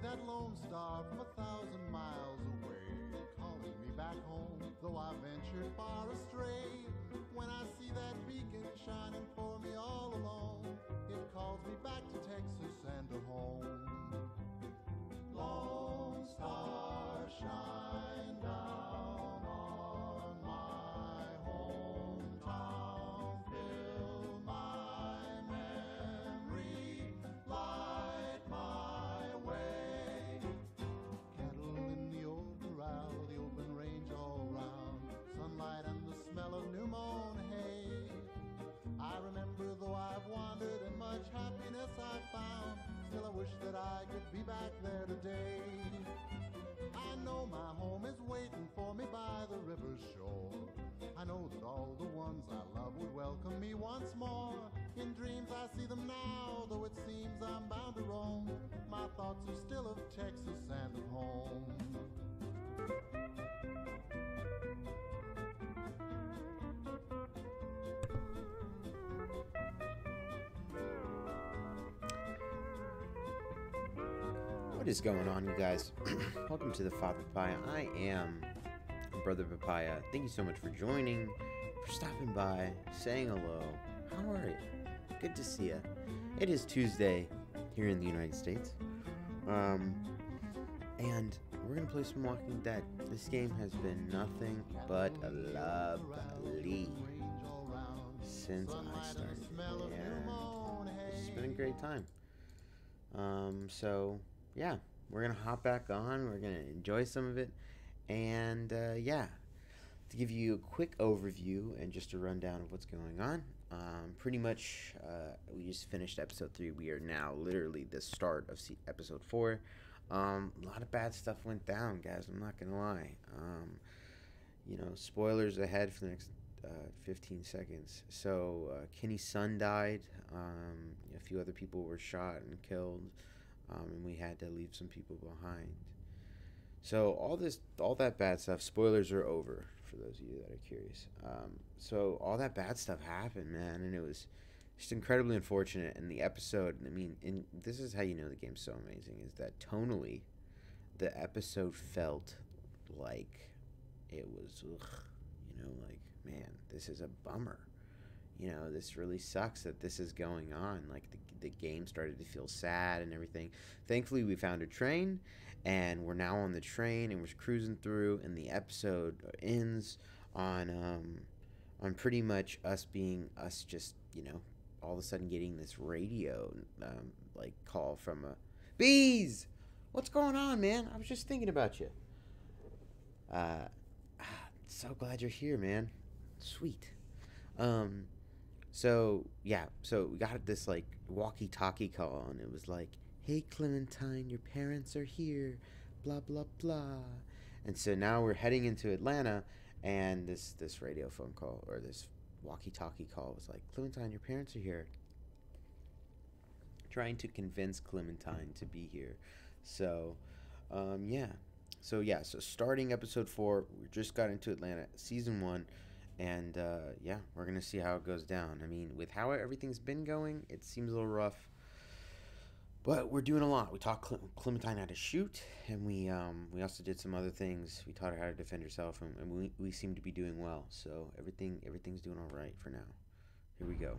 that lone star from 1,000 miles away, calling me back home, though I ventured far astray. When I see that beacon shining for me all alone, it calls me back to Texas and to home. Lone star, shine down on my hometown, fill my memory, light my way. Cattle in the old corral, the open range all round, sunlight and the smell of new mown hay. I remember though I've wandered and much happiness I've found, still I wish that I could be back there today. I know my home is waiting for me by the river's shore. I know that all the ones I love would welcome me once more. In dreams I see them now, though it seems I'm bound to roam. My thoughts are still of Texas and of home. What is going on, you guys? Welcome to the Father Papaya. I am Brother Papaya. Thank you so much for joining, for stopping by, saying hello. How are you? Good to see you. It is Tuesday here in the United States. And we're going to play some Walking Dead. This game has been nothing but lovely since I started. And it's been a great time. So yeah, we're gonna hop back on. We're gonna enjoy some of it, and yeah, to give you a quick overview and just a rundown of what's going on. Pretty much, we just finished episode 3. We are now literally the start of episode 4. A lot of bad stuff went down, guys. I'm not gonna lie. Spoilers ahead for the next 15 seconds. So Kenny's son died. A few other people were shot and killed. And we had to leave some people behind. So all that bad stuff, spoilers are over for those of you that are curious. So all that bad stuff happened, man, and it was just incredibly unfortunate. And the episode, this is how you know the game's so amazing, is that tonally, the episode felt like it was, man, this is a bummer. This really sucks that this is going on. Like, the game started to feel sad and everything. Thankfully, we found a train, and we're now on the train, and we're cruising through, and the episode ends on pretty much us just, all of a sudden getting this radio, call from a... Bees! What's going on, man? I was just thinking about you. So glad you're here, man. Sweet. So we got this walkie-talkie call, and it was like, "Hey Clementine, your parents are here, blah blah blah." And so now we're heading into Atlanta, and this radio phone call, or this walkie-talkie call, was like, "Clementine, your parents are here." Trying to convince Clementine to be here. So So starting episode 4, we just got into Atlanta, season 1. And, we're going to see how it goes down. With how everything's been going, it seems a little rough. But we're doing a lot. We taught Clementine how to shoot, and we also did some other things. We taught her how to defend herself, and we seem to be doing well. So everything's doing all right for now. Here we go.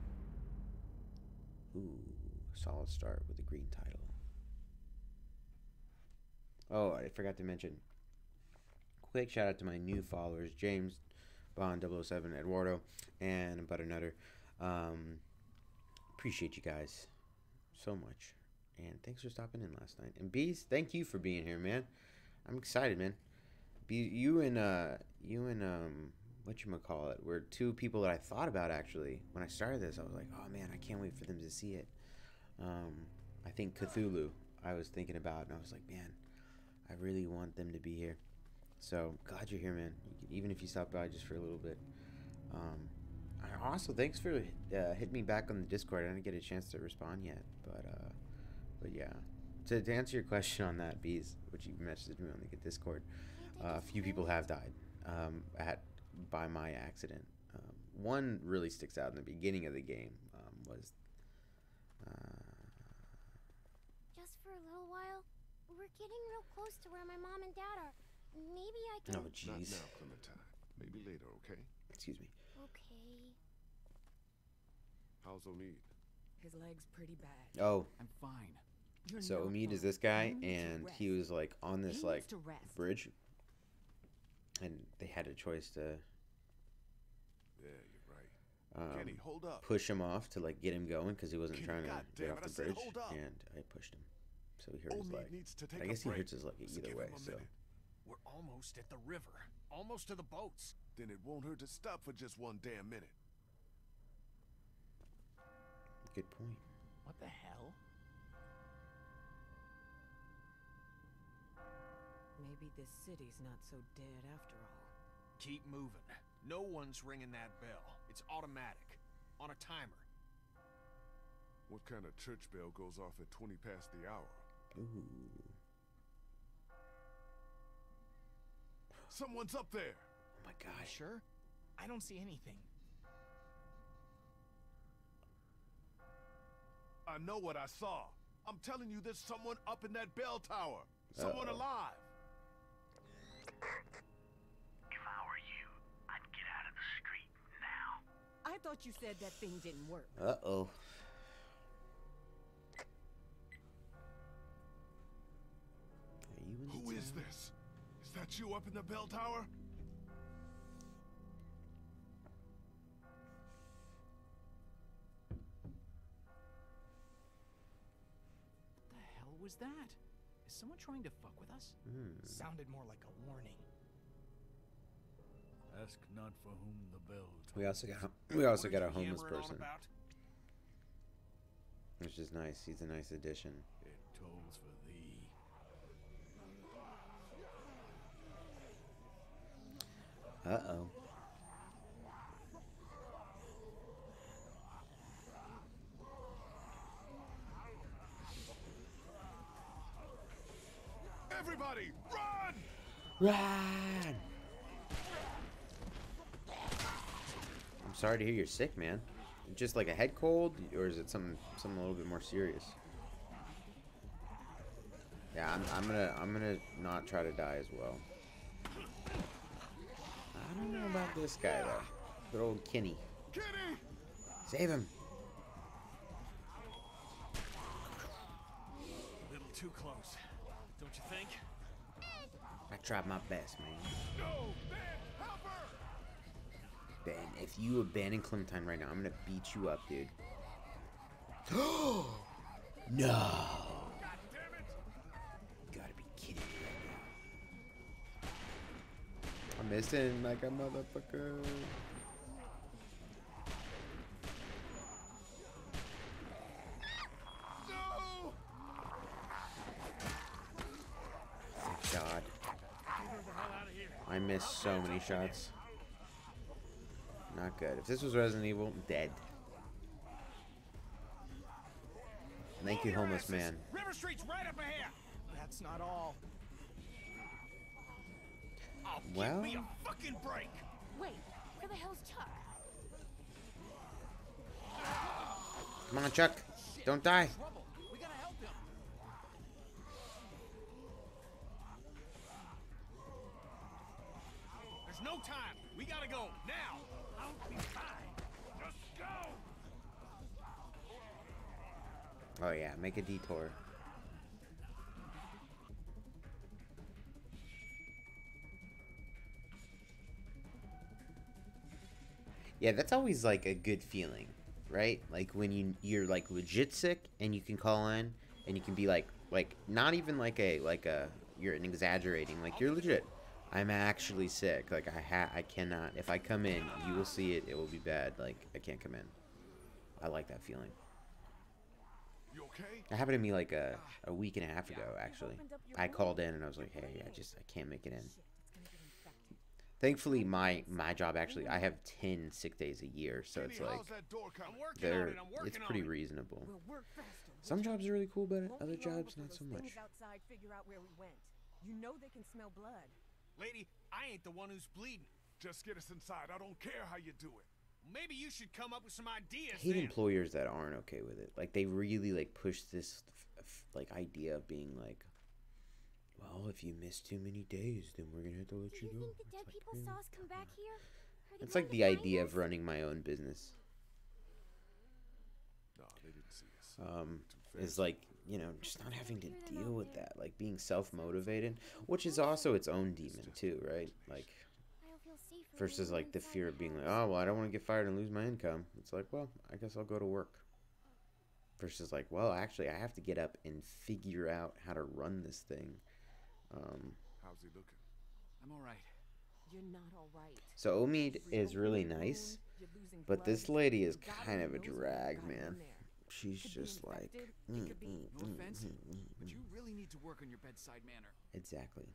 Ooh, solid start with a green title. Oh, I forgot to mention. Quick shout out to my new followers, James Bond 007, Eduardo, and Butternutter. Appreciate you guys so much, and thanks for stopping in last night. And Bees, thank you for being here, man. I'm excited, man. You and whatchamacallit were two people that I thought about, actually. When I started this, I was like, oh man, I can't wait for them to see it. I think Cthulhu I was thinking about, and I was like, man, I really want them to be here. So glad you're here, man. Even if you stop by just for a little bit. Also, thanks for hitting me back on the Discord. I didn't get a chance to respond yet, but yeah. To answer your question on that, Bees, which you messaged me on the Discord, a few people have died by my accident. One really sticks out in the beginning of the game. Was just for a little while, we're getting so close to where my mom and dad are. Maybe I can... Oh, Not jeez. now, Clementine. Maybe later, okay? Excuse me. Okay. How's Omid? His leg's pretty bad. Oh, I'm fine. You're so not Omid is fine. this guy, You need to and rest. he was like on this He like needs to rest. bridge, and they had a choice to Yeah, you're right. Kenny, hold up. push him off to like get him going because he wasn't Kenny, trying to God get damn off it, the I said bridge, hold up. and I pushed him, so he hurt his Omid leg. needs to take I a guess he break. hurts his leg Let's either give way. him a So minute. We're almost at the river. Almost to the boats. Then it won't hurt to stop for just one damn minute. good point. What the hell? Maybe this city's not so dead after all. Keep moving. No one's ringing that bell. It's automatic. On a timer. What kind of church bell goes off at 20 past the hour? Ooh. Someone's up there! Oh my You gosh. sure? I don't see anything. I know what I saw. I'm telling you, there's someone up in that bell tower. Someone Uh-oh. alive. If I were you, I'd get out of the street now. I thought you said that thing didn't work. Uh-oh. Are you in the Who is town? this? Is that you up in the bell tower? What the hell was that? Is someone trying to fuck with us? Sounded more like a warning. Ask not for whom the bell tolls. We also got What are a you homeless yammering on person, about? which is nice. He's a nice addition. It tolls for thee. Uh-oh. Everybody, run! Run! I'm sorry to hear you're sick, man. Just like a head cold, or is it something a little bit more serious? Yeah, I'm gonna not try to die as well. I don't know about this guy though. Good old Kenny. Kenny! Save him. A little too close. Don't you think? I tried my best, man. No! Ben! Help her! Ben, if you abandon Clementine right now, I'm gonna beat you up, dude. No! God damn it! You gotta be kidding me right now. I'm missing like a motherfucker. No! Thank God. I missed so many shots. Not good. If this was Resident Evil, I'm dead. Thank you, homeless man. River Street's right up ahead. That's not all. Oh, Well- give me a fucking break. Wait, where the hell's Chuck? Come on, Chuck. Don't die. Trouble. We gotta help him. There's no time. We gotta go now. I'll be fine. Just go. Oh yeah, make a detour. Yeah, that's always like a good feeling, right? Like when you're like legit sick and you can call in and you can be like not even like a you're an exaggerating, like you're legit. I'm actually sick. Like I cannot. If I come in, you will see it. It will be bad. Like I can't come in. I like that feeling. You okay? It happened to me like a week and a half ago, actually. I called in and I was like, hey, I can't make it in. Thankfully, my job actually, I have 10 sick days a year, so it's Kenny, like how's that door coming? I'm working on they're it. I'm working it's on pretty it. reasonable. We'll work faster. Some jobs are really cool, but Won't other be long jobs before not so those much. things outside figure out where we went. You know they can smell blood. Lady, I ain't the one who's bleeding. Just get us inside. I don't care how you do it. Maybe you should come up with some ideas. I hate then. employers that aren't okay with it. Like they really like push this like idea of being like, well, if you miss too many days, then we're gonna have to let Do you you go. think the dead people saw us come back here? Are they It's going like to the find idea us? of running my own business. No, they didn't see us. Is like, you know, just not having to deal with that, like being self-motivated, which is also its own demon too, right? Like I'll feel safer when versus we're like the inside fear of being like, house. oh well, I don't want to get fired and lose my income. It's like, well, I guess I'll go to work. Versus like, well, actually, I have to get up and figure out how to run this thing. How's he looking? I'm all right. You're not all right. So Omid is really Reopen the nice, wound, you're losing but blood, this lady is God kind only of a knows what drag, got man. in there. She's Could be just like, infected, it could be- No offense, but you really need to work on your bedside manner. exactly.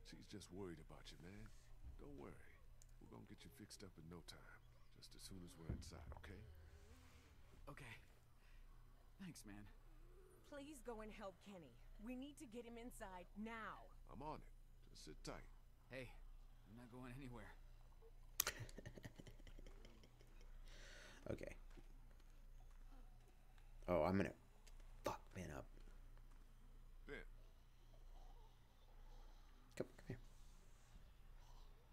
She's just worried about you, man. Don't worry. We're gonna get you fixed up in no time. Just as soon as we're inside, okay? Okay. Thanks, man. Please go and help Kenny. We need to get him inside now. I'm on it. Just sit tight. Hey, I'm not going anywhere. Okay. Oh, I'm gonna fuck man up. Ben, Come here.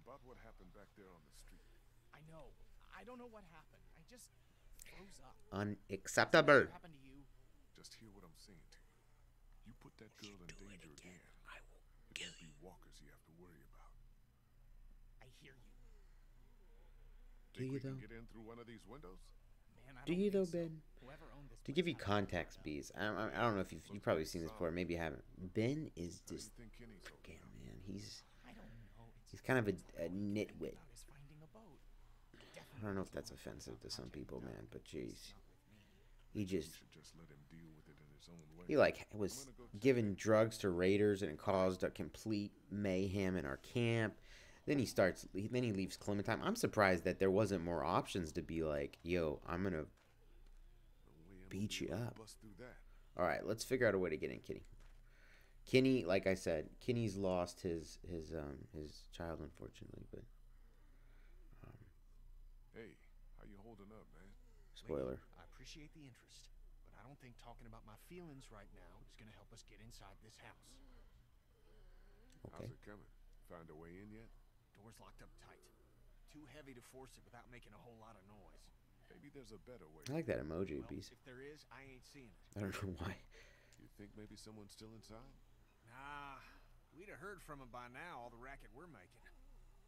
about what happened back there on the street. I know. I don't know what happened. I just froze up. Unacceptable. What happened to you? Just hear what I'm saying to you. You put that girl in danger again. I will It won't be walkers you have to worry about. I hear you. Do Think you we can though? get in through one of these windows? Man, I Do don't you though, think so. Ben? Whoever owned this To give you place had it context, figured bees. I don't know if you've probably seen this before. Maybe you haven't. Ben is How do you just think Kenny's holding freaking up? man. He's out. I don't know. he's kind of a All we can think nitwit. about is finding a boat. I don't know if that's offensive to some people, man, but jeez, Not with me. he You just should just let him deal with it in his own way. he like was giving drugs to raiders and it caused a complete mayhem in our camp. Then he leaves Clementine. I'm surprised that there wasn't more options to be like, yo, I'm gonna No way I'm beat gonna you be able to up. Bust through that. All right, let's figure out a way to get in, Kenny. Kenny, like I said, Kenny's lost his child, unfortunately. But Hey, how you holding up, man? spoiler. I appreciate the interest, but I don't think talking about my feelings right now is gonna help us get inside this house. Okay. How's it coming? Find a way in yet? Door's locked up tight. Too heavy to force it without making a whole lot of noise. Maybe there's a better way. I like that emoji, Well, beast. if there is, I ain't seeing it. I don't know why. You think maybe someone's still inside? Nah, we'd have heard from him by now, all the racket we're making.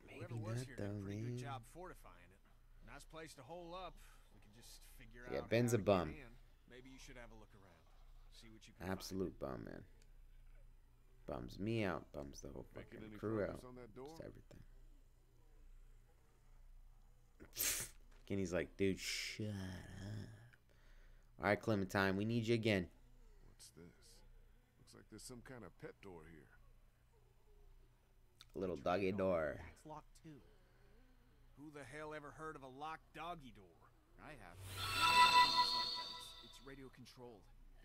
Maybe Whoever was not here did though, a pretty man. good job fortifying it. Nice place to hole up. We could just figure Yeah, out Ben's how a to bum. get in. Maybe you should have a look around. See what you can Absolute bum, man. Bums me out. Bums the whole Making fucking any crew progress out. on that door? Just everything. Kenny's like, dude, shut up. All right, Clementine, we need you again. What's this? Looks like there's some kind of pet door here. Little doggy door. It's locked too. Who the hell ever heard of a locked doggy door? I have. It's radio controlled.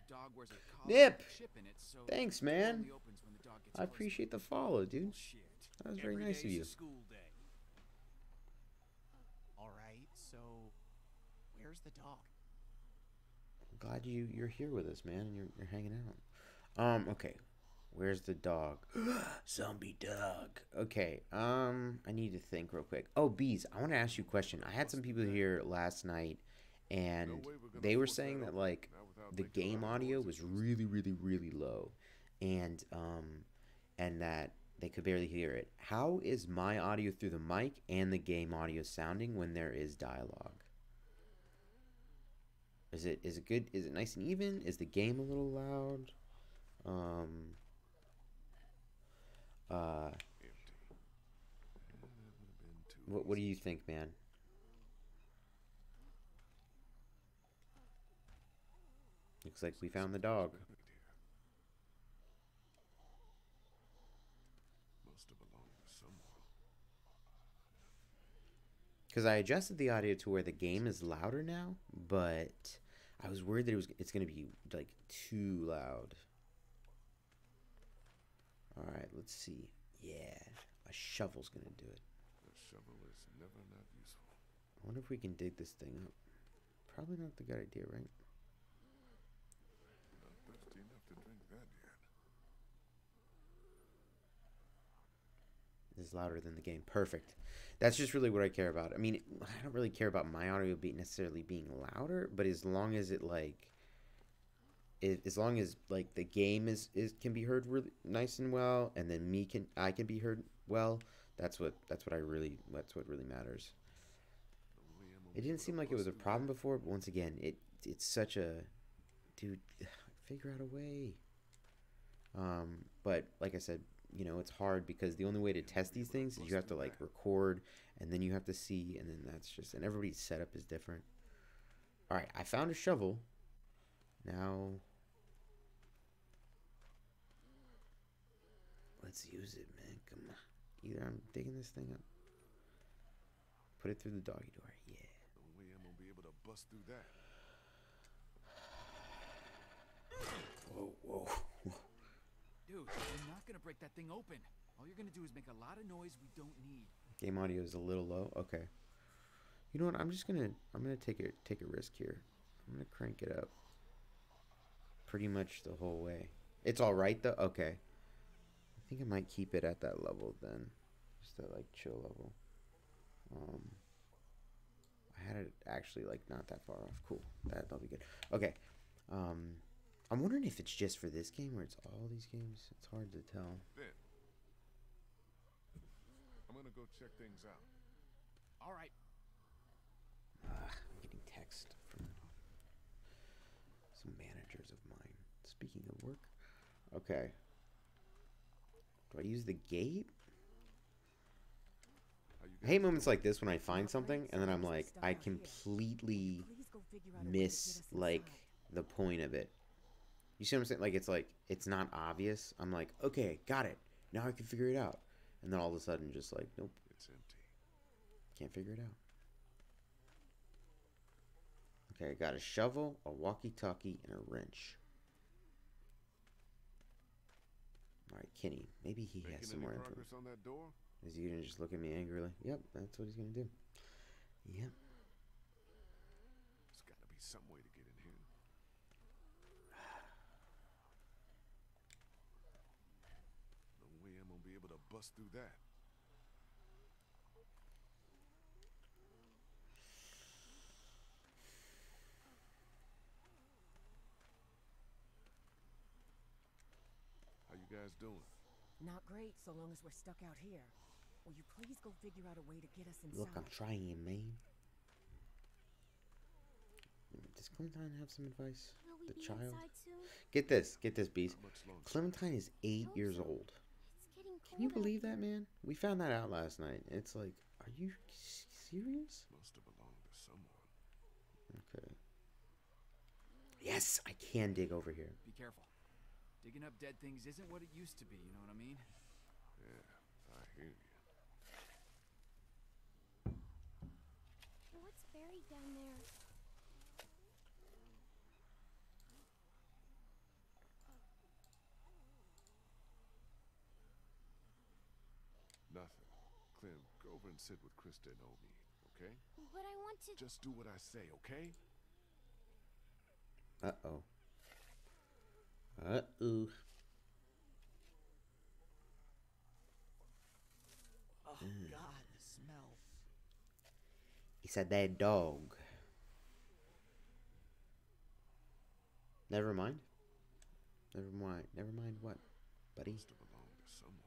The dog wears a collar Nip! with a chip in it, so Thanks, it man. only opens when the dog gets I close. appreciate the follow, dude. Shit. That was very Every nice of day's you. a school day. All right, so where's the dog? I'm glad you're here with us, man, and you're hanging out. Okay. Where's the dog? Zombie dog. Okay. I need to think real quick. Oh, bees, I want to ask you a question. I had some people here last night, and they were saying that like the game audio was really, really, really low, and that they could barely hear it. How is my audio through the mic and the game audio sounding when there is dialogue? Is it good? Is it nice and even? Is the game a little loud? What do you think, man? Looks like we found the dog. Must have belonged to someone. Because I adjusted the audio to where the game is louder now, but I was worried that it's going to be like too loud. All right, let's see. Yeah, a shovel's going to do it. A shovel is never not useful. I wonder if we can dig this thing up. Probably not the good idea, right? No, is louder than the game. Perfect. That's just really what I care about. I mean, I don't really care about my audio necessarily being louder, but as long as it like, as long as like the game is can be heard really nice and well, and then I can be heard well. That's what really matters. It didn't seem like it was a problem before, but once again, it's such a dude. Figure out a way. But like I said, you know, it's hard because the only way to test these things is you have to like record, and then you have to see, and then that's just, and everybody's setup is different. All right, I found a shovel. Now let's use it, man. Come on. Either I'm digging this thing up. Put it through the doggy door. Yeah. No way I'm gonna be able to bust through that. Whoa, whoa. Dude, you're not gonna break that thing open. All you're gonna do is make a lot of noise we don't need. Game audio is a little low. Okay. You know what? I'm gonna take a risk here. I'm gonna crank it up. Pretty much the whole way. It's all right though. Okay. I think I might keep it at that level then, just that like chill level. I had it actually like not that far off. Cool. That'll be good. Okay. I'm wondering if it's just for this game or it's all these games. It's hard to tell. Then I'm gonna go check things out. All right. I'm getting text from some managers of mine. Speaking of work. Okay. Do I use the gate? I hate moments like this when I find something and then I'm like, I completely miss like the point of it. You see what I'm saying? Like it's not obvious. I'm like, okay, got it. Now I can figure it out. And then all of a sudden just like, nope. It's empty. Can't figure it out. Okay, I got a shovel, a walkie-talkie, and a wrench. Alright, Kenny. Maybe he has some more info. Progress on that door? Is he gonna just look at me angrily? Yep, that's what he's gonna do. Yep. There's gotta be some way to get in here. No way I'm gonna be able to bust through that. How you guys doing? Not great, so long as we're stuck out here. Will you please go figure out a way to get us inside? Look, I'm trying, man. Does Clementine have some advice? Will we The be child? inside soon? Get this, Beast. How much longer? Clementine is 8 years old. It's getting cold. Can you out believe here. that, man? We found that out last night. It's like, are you serious? Must have belonged to someone. Okay. Yes, I can dig over here. Be careful. Digging up dead things isn't what it used to be, you know what I mean? Yeah, I hear you. What's buried down there? Nothing. Clem, go over and sit with Krista and Omi, okay? But I want to. Just do what I say, okay? Uh-oh. Uh-oh. Oh, God, the smell. It's a dead dog. Never mind. Never mind. Never mind what, buddy? Must have belonged to someone.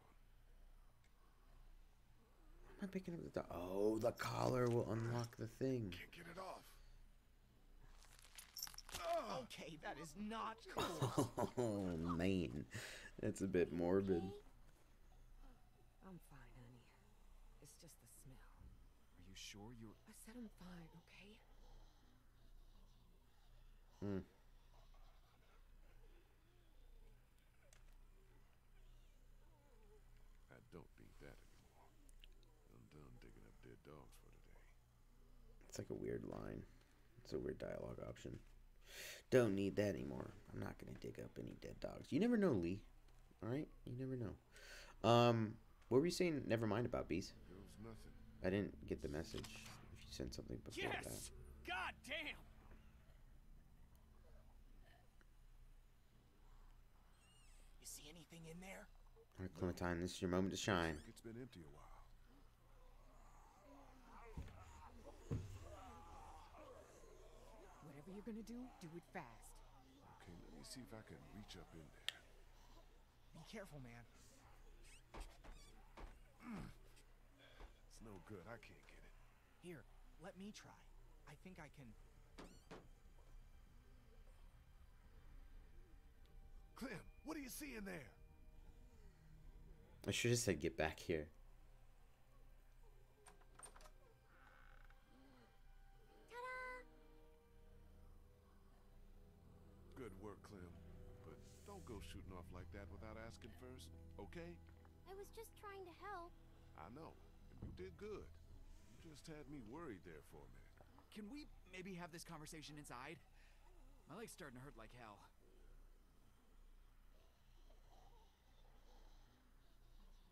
Why am I picking up the dog? Oh, the collar will unlock the thing. Can't get it off. Okay, that is not cool. Oh, man. That's a bit morbid. Okay? I'm fine, honey. It's just the smell. Are you sure you're... I said I'm fine, okay? I don't need that anymore. I'm done digging up dead dogs for today. It's like a weird line. It's a weird dialogue option. Don't need that anymore. I'm not going to dig up any dead dogs. You never know, Lee. Alright? You never know. What were you saying never mind about, Bees? There was nothing. I didn't get the message. If you sent something before that. Yes! God damn! You see anything in there? Alright, Clementine, this is your moment to shine. Like it's been empty a while. you're gonna do it fast. Okay, let me see if I can reach up in there. Be careful, man. It's no good. I can't get it. Here, let me try. I think I can. Clem, what do you see in there? I should have said get back here. Ta-da! Good work, Clem. But don't go shooting off like that without asking first, okay? I was just trying to help. I know, and you did good. You just had me worried there for a minute. Can we maybe have this conversation inside? My leg's starting to hurt like hell.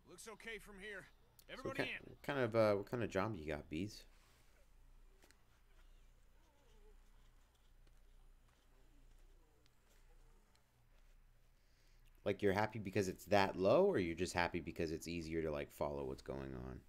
Looks okay from here. So Everybody in. what kind of job you got, Bees? Like, you're happy because it's that low, or you're just happy because it's easier to like follow what's going on?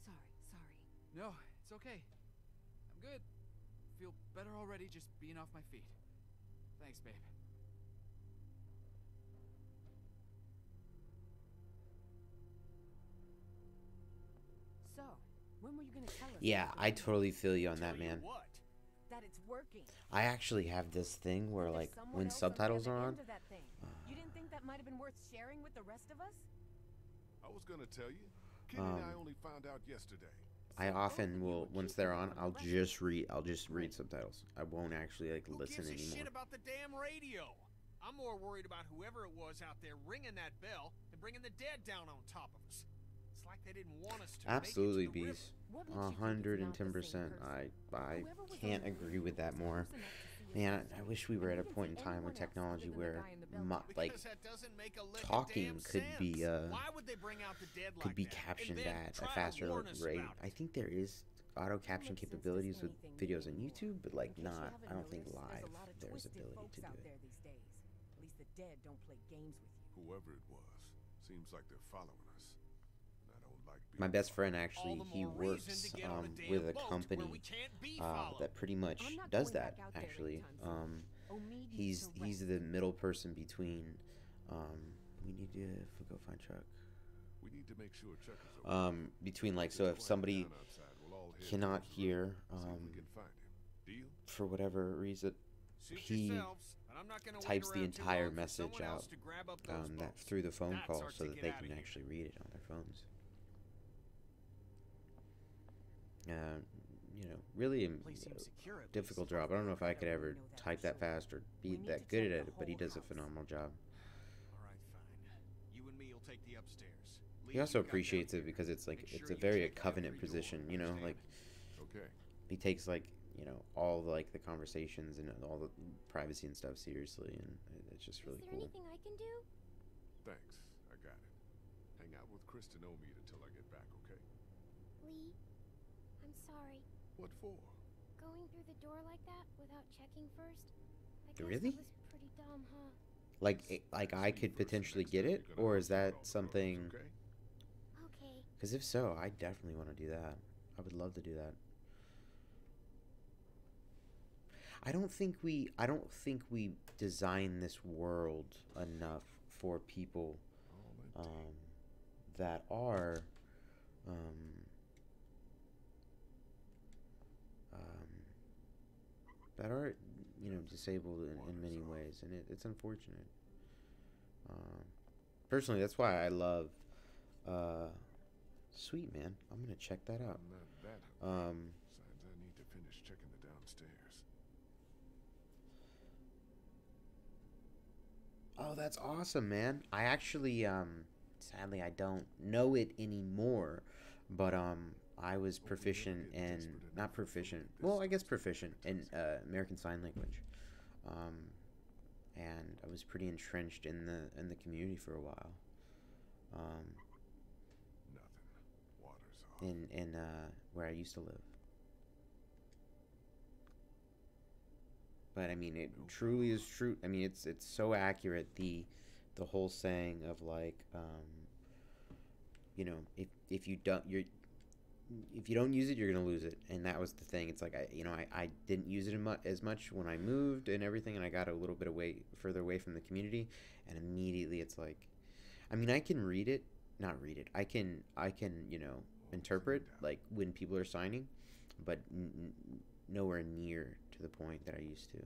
Sorry. No, it's okay. I'm good. Feel better already just being off my feet. Thanks, babe. So, when were you gonna tell us? Yeah, I totally feel you on that, Tell you man. what? That it's working. I actually have this thing where, There's like, someone when else on the subtitles other are on, end of that thing. You didn't think that might have been worth sharing with the rest of us? I was gonna tell you. Kenny and I only found out yesterday. I often will, once they're on, I'll just read subtitles. I won't actually like Who listen gives a anymore. shit about the damn radio? I'm more worried about whoever it was out there ringing that bell and bringing the dead down on top of us. It's like they didn't want us to Absolutely, make it to the Bees. What makes you think it's not the same 110%. person? I Whoever was can't on the agree with that radio more. was close enough to see us Man, first. I wish we were at a And you point in didn't see time with anyone else technology other than the where, guy in the bell tower. like, Because that doesn't make a lick of talking damn could sense. be Why would they bring out the dead could like be that and captioned then at a try to faster warn us rate. about I it? think there is auto caption makes sense to capabilities with anything videos on anymore. YouTube, but like In case you not. haven't I don't think noticed, live there's a lot of there's twisted ability folks to do out it. there these days. At least the dead don't play games with you. Whoever it was, seems like they're following us. And I don't like being My best friend followed. actually, All the he more works reason to get on a damn with a boat company where we can't be followed. that pretty much I'm not does going that. back out there Actually, anytime soon. Omid needs to he's rest. the middle person between. We need to go find Chuck. We need to make sure Chuck is okay. Between like, It's so if quiet somebody down outside, we'll all head cannot towards the hear, road, see if we can find him. Deal? for whatever reason, Suit he yourselves, and I'm not gonna wait types the around too entire long for message someone else out to grab up those that boats. through the phone That's call our so that ticket they outta can here. actually read it on their phones. Really a Place seems secure. At least. difficult job. I don't know if I could ever type that fast or be We need that to good check at the it, but he whole does a house. phenomenal job. All right, fine. You and me will take the upstairs. He also appreciates it because it's like it's a very covenant position, you know, like Okay. he takes like, all like the conversations and all the privacy and stuff seriously, and it's just really Is there cool. anything I can do? Thanks. I got it. Hang out with Kristen Omid until I get back, okay? Lee, I'm sorry. What for? Going through the door like that without checking first? I guess Really? that was pretty dumb, huh? Like I could potentially get it, or is that something? Okay. Okay. Because if so, I definitely want to do that. I would love to do that. I don't think we design this world enough for people that are disabled in many ways, and it's unfortunate. Personally, that's why I love Sweet, man. I'm gonna check that out. I'm not that hungry. Besides, I need to finish checking the downstairs. Oh, that's awesome, man. I actually, sadly, I don't know it anymore, but I was proficient in, not proficient, well, I guess proficient in American Sign Language, and I was pretty entrenched in the community for a while. Nothing. Water's off. in where I used to live. But I mean, it truly is true. I mean, it's so accurate. The whole saying of like, you know, if you don't use it, you're gonna lose it. And that was the thing. It's like I didn't use it as much when I moved and everything, and I got a little bit further away from the community, and immediately it's like, I mean, I can read it, not read it. I can interpret like when people are signing, but nowhere near to the point that I used to.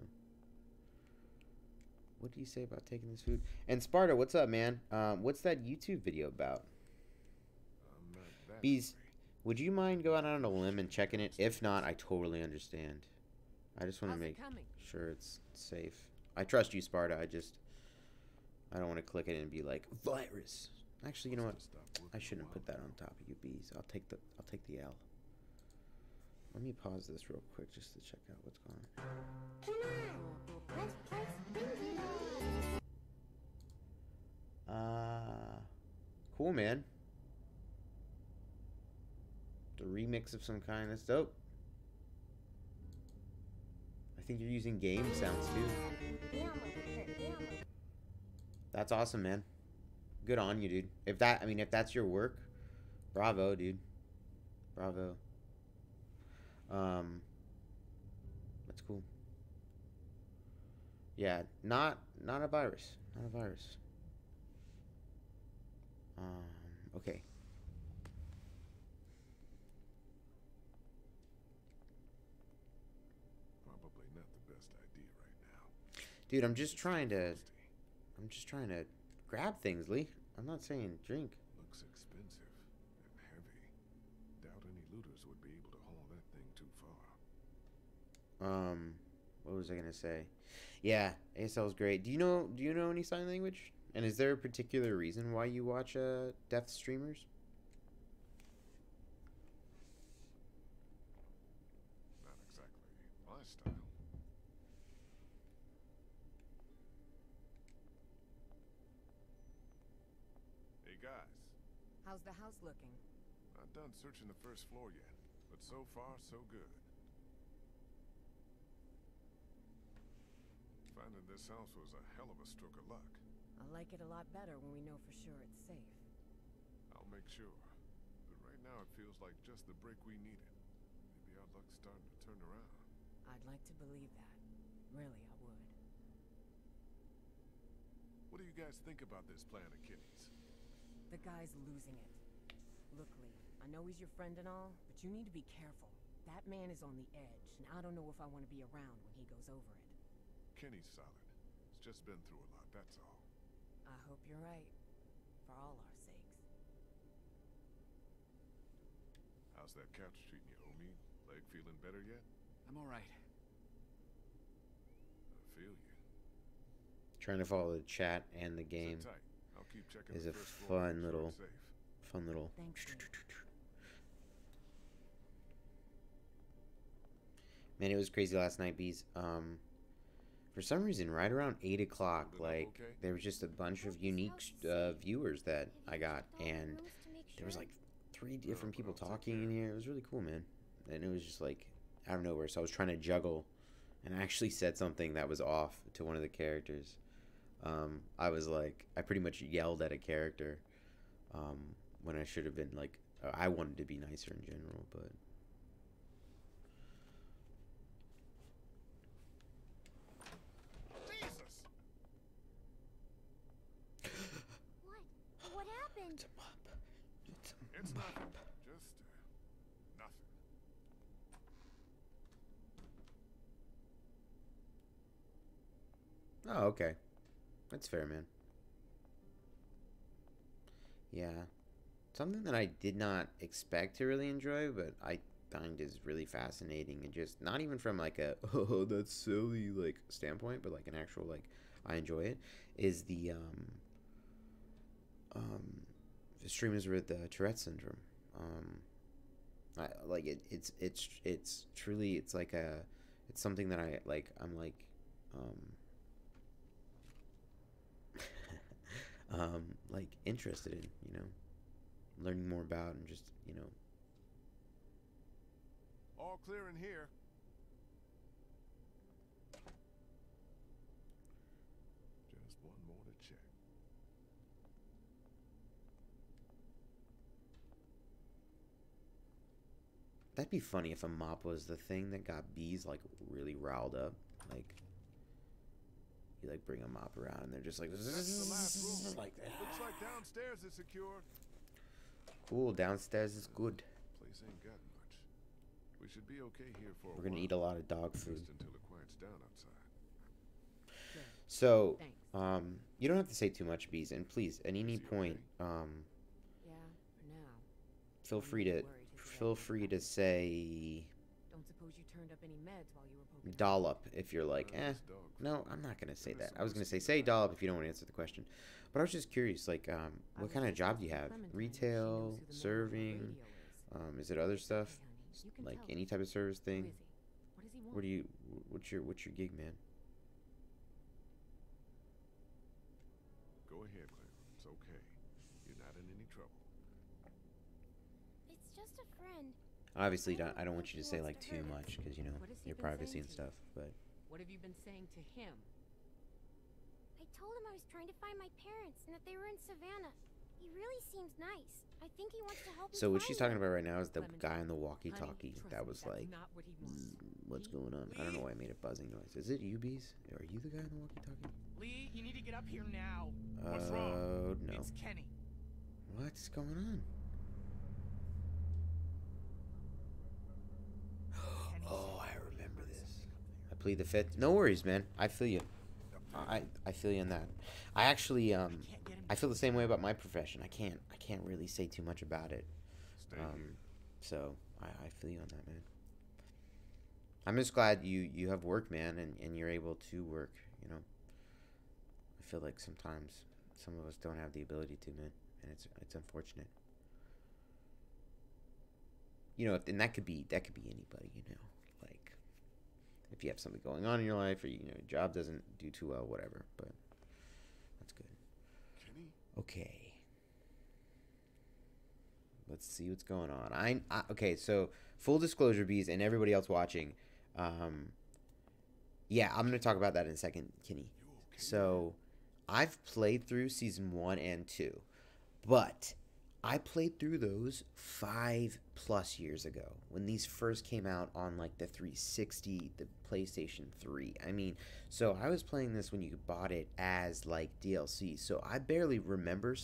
What do you say about taking this food? And Sparta, what's up, man? What's that YouTube video about? Bees, would you mind going out on a limb and checking it? If not, I totally understand. I just want to make sure it's safe. I trust you, Sparta. I don't want to click it and be like virus. Actually, you know what? I shouldn't put that on top of you, Bees. I'll take the L. Let me pause this real quick just to check out what's going on. Cool, man. The remix of some kind. That's dope. I think you're using game sounds too. That's awesome, man. Good on you, dude. If that's your work, bravo, dude. Bravo. That's cool. Yeah, not a virus. Not a virus. Okay. Probably not the best idea right now. Dude, I'm just trying to grab things, Lee. I'm not saying drink. Looks expensive and heavy. Doubt any looters would be able to haul that thing too far. What was I gonna say? Yeah, ASL's great. Do you know any sign language? And is there a particular reason why you watch deaf streamers? Not exactly my style. Hey guys, How's the house looking? not done searching the first floor yet, but so far so good. Finding this house was a hell of a stroke of luck. I like it a lot better when we know for sure it's safe. I'll make sure. But right now it feels like just the break we needed. Maybe our luck's starting to turn around. I'd like to believe that. Really, I would. What do you guys think about this plan of Kitty's? The guy's losing it. Look, Lee, I know he's your friend and all, but you need to be careful. That man is on the edge, and I don't know if I want to be around when he goes over it. Kenny's solid. He's just been through a lot, that's all. I hope you're right. For all our sakes. How's that couch treating you, homie? Leg feeling better yet? I'm alright. I feel you. Trying to follow the chat and the game Sit tight. I'll keep checking is the a first floor, fun make sure little it's safe. Thanks, Lee. Man, it was crazy last night, Bees. For some reason, right around 8 o'clock, like, there was just a bunch of unique viewers that I got, and there was like 3 different people talking in here. It was really cool, man. And it was just like out of nowhere. So I was trying to juggle, and I actually said something that was off to one of the characters. I was like, I pretty much yelled at a character when I should have been like, I wanted to be nicer in general, but. Jesus! What happened? It's a mop. It's a It's mop. nothing. Just nothing. Oh, okay. That's fair, man. Yeah. Something that I did not expect to really enjoy, but I find is really fascinating, and just not even from like a oh that's silly like standpoint, but like an actual like I enjoy it, is the streamers with Tourette syndrome. I like it. It's truly it's like it's something that I like. I'm like like interested in, learning more about and just, All clear in here. Just one more to check. That'd be funny if a mop was the thing that got bees like really riled up. Like you like bring a mop around and they're just like That's the last room. like Looks like downstairs is secure. cool. Downstairs is good. Place ain't got much. We should be okay here for We're gonna eat a lot of dog food. just until it quiets down outside. So, Thanks. you don't have to say too much, bees, and please, at any point, Yeah, for now. feel I'm free not to worried he's feel about to free come to back. say Don't suppose you turned up any meds while you were poking around? dollop if you're like, This dog no, I'm not gonna say There's that. some I was gonna whiskey say in the dollop if you don't want to answer the question. But I was just curious, like, what was kind of just job do you asking have? Clementine if she Retail, knows who the man on the serving, radio is. is it other stuff? Hey, honey, you can Like tell any us. type of service Who thing? is he? What does he want? What's your gig, man? Go ahead, Claire. It's okay. You're not in any trouble. It's just a friend. Obviously, I don't want you to say like too much because What has he your been privacy saying and to you? stuff. But What have you been saying to him? I told him I was trying to find my parents and that they were in Savannah. He really seems nice. I think he wants to help me so what find she's them. talking about right now is the Clementine, guy on the honey, walkie-talkie trust that me, was that's like, not what he wants. what's going on? I don't know why I made a buzzing noise. Is it you, bees? Are you the guy on the walkie-talkie? Lee, you need to get up here now. What's Oh wrong? no! It's Kenny. What's going on? Kenny's Oh, I heard remember this. something up there. I plead the fifth. No worries, man. I feel you. I feel you in that. I actually Can't get him I feel the same way about my profession. I can't really say too much about it. Stay here. So I feel you on that, man. I'm just glad you have work, man, and you're able to work. I feel like sometimes some of us don't have the ability to, man, and it's unfortunate. And that could be anybody, like if you have something going on in your life or your job doesn't do too well, whatever. But that's good. Kenny? Okay. Let's see what's going on. Okay, so full disclosure, bees, and everybody else watching. Yeah, I'm gonna talk about that in a second, Kenny. You okay? So, I've played through season 1 and 2, but I played through those 5+ years ago when these first came out on like the 360, the PlayStation 3. I mean, so I was playing this when you bought it as like DLC. So I barely remember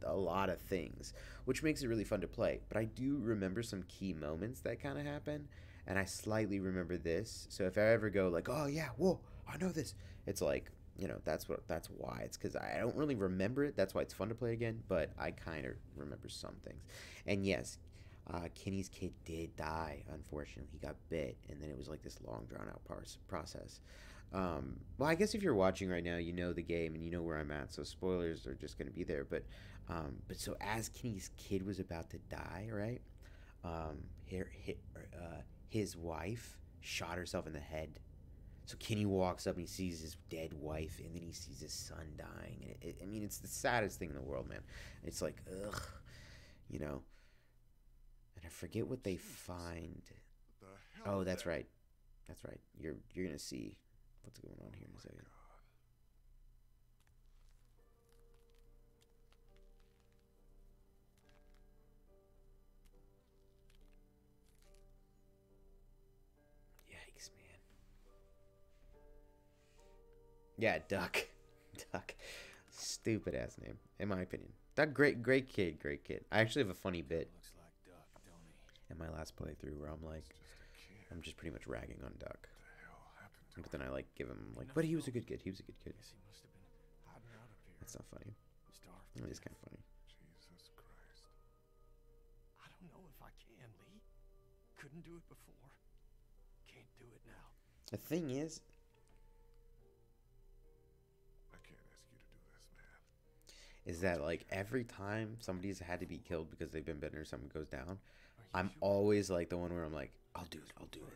a lot of things, which makes it really fun to play. But I do remember some key moments that kind of happen, and I slightly remember this. So if I ever go like, "Oh yeah, whoa, I know this," it's like, that's why. It's because I don't really remember it. That's why it's fun to play again. But I kind of remember some things. And yes, Kenny's kid did die. Unfortunately, he got bit, and then it was like this long, drawn out process. Well, I guess if you're watching right now, you know the game and you know where I'm at. So spoilers are just gonna be there. But so as Kenny's kid was about to die, right? His wife shot herself in the head. So Kenny walks up and he sees his dead wife, and then he sees his son dying. And I mean, it's the saddest thing in the world, man. It's like, ugh, And I forget what they find. The hell Oh, was that's that? right. That's right. You're gonna see what's going on here in a second. God. Yikes, man. Yeah, Duck. Duck. Stupid ass name, in my opinion. Duck, great kid. I actually have a funny bit Looks like Duck, don't he? in my last playthrough where I'm like, Just a kid. I'm just pretty much ragging on Duck. What the hell happened to But then I like give him like, Enough but he was a known. good kid. He was a good kid. Guess he must have been hiding out up here. That's not funny. Starved It to is death. kind of funny. Jesus Christ. I don't know if I can, Lee. Couldn't do it before. Can't do it now. The thing is, I can't ask you to do this, man. is that like every time somebody's had to be killed because they've been bitten or something goes down, Are you I'm sure? always like the one where I'm like, I'll do it. Find out.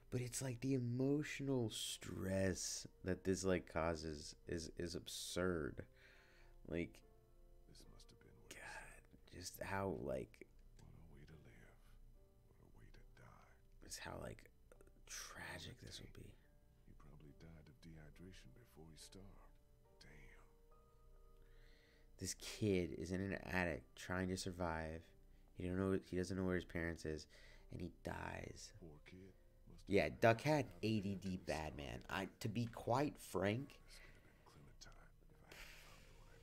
But it's like the emotional stress that this like causes is absurd. Like, just how like What a way to live. What a way to die. it's how like tragic this will be. He probably died of dehydration before he starved. Damn. This kid is in an attic trying to survive. He doesn't know where his parents is, and he dies. Poor kid. Yeah, Duck had ADD bad, man. To be quite frank, This could have been Clementine if I hadn't found her when I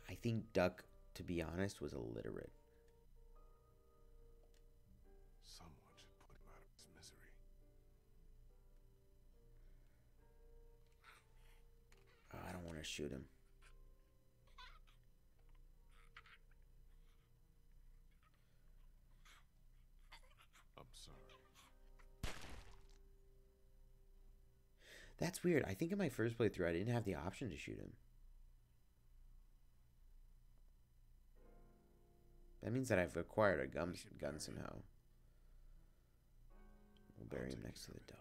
did. I think Duck, to be honest, was illiterate. Someone should put him out of his misery. Oh, I don't want to shoot him. I'm sorry. That's weird. I think in my first playthrough, I didn't have the option to shoot him. That means that I've acquired a gun somehow. We'll bury him next to the dog.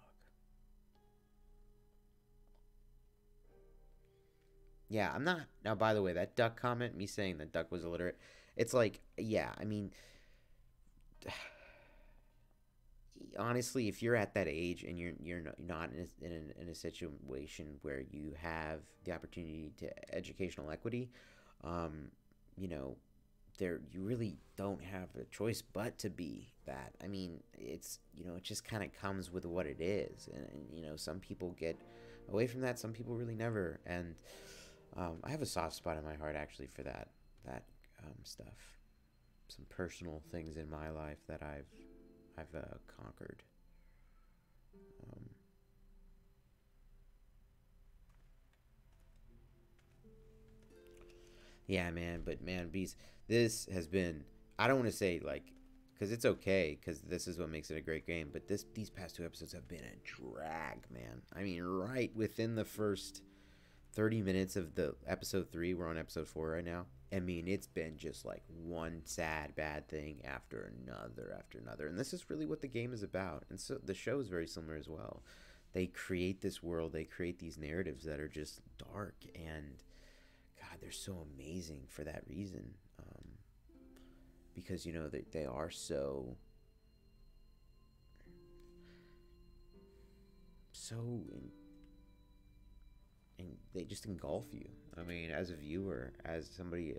Yeah, I'm not... Now, by the way, that Duck comment, me saying that Duck was illiterate, it's like, yeah, I mean... Honestly, if you're at that age and you're not in a situation where you have the opportunity to educational equity, you know, you really don't have a choice but to be that. I mean, it's, you know, it just kind of comes with what it is, and you know, some people get away from that, some people really never, and I have a soft spot in my heart actually for that stuff, some personal things in my life that I've conquered. Yeah, man, but man, Beast, this has been, I don't want to say like, because it's okay, because this is what makes it a great game, but these past 2 episodes have been a drag, man. I mean, right within the first 30 minutes of the episode 3, we're on episode 4 right now. I mean, it's been just like one sad, bad thing after another. And this is really what the game is about. And so the show is very similar as well. They create this world, they create these narratives that are just dark. And God, they're so amazing for that reason. Because, you know, they are so and they just engulf you. I mean, as a viewer, as somebody,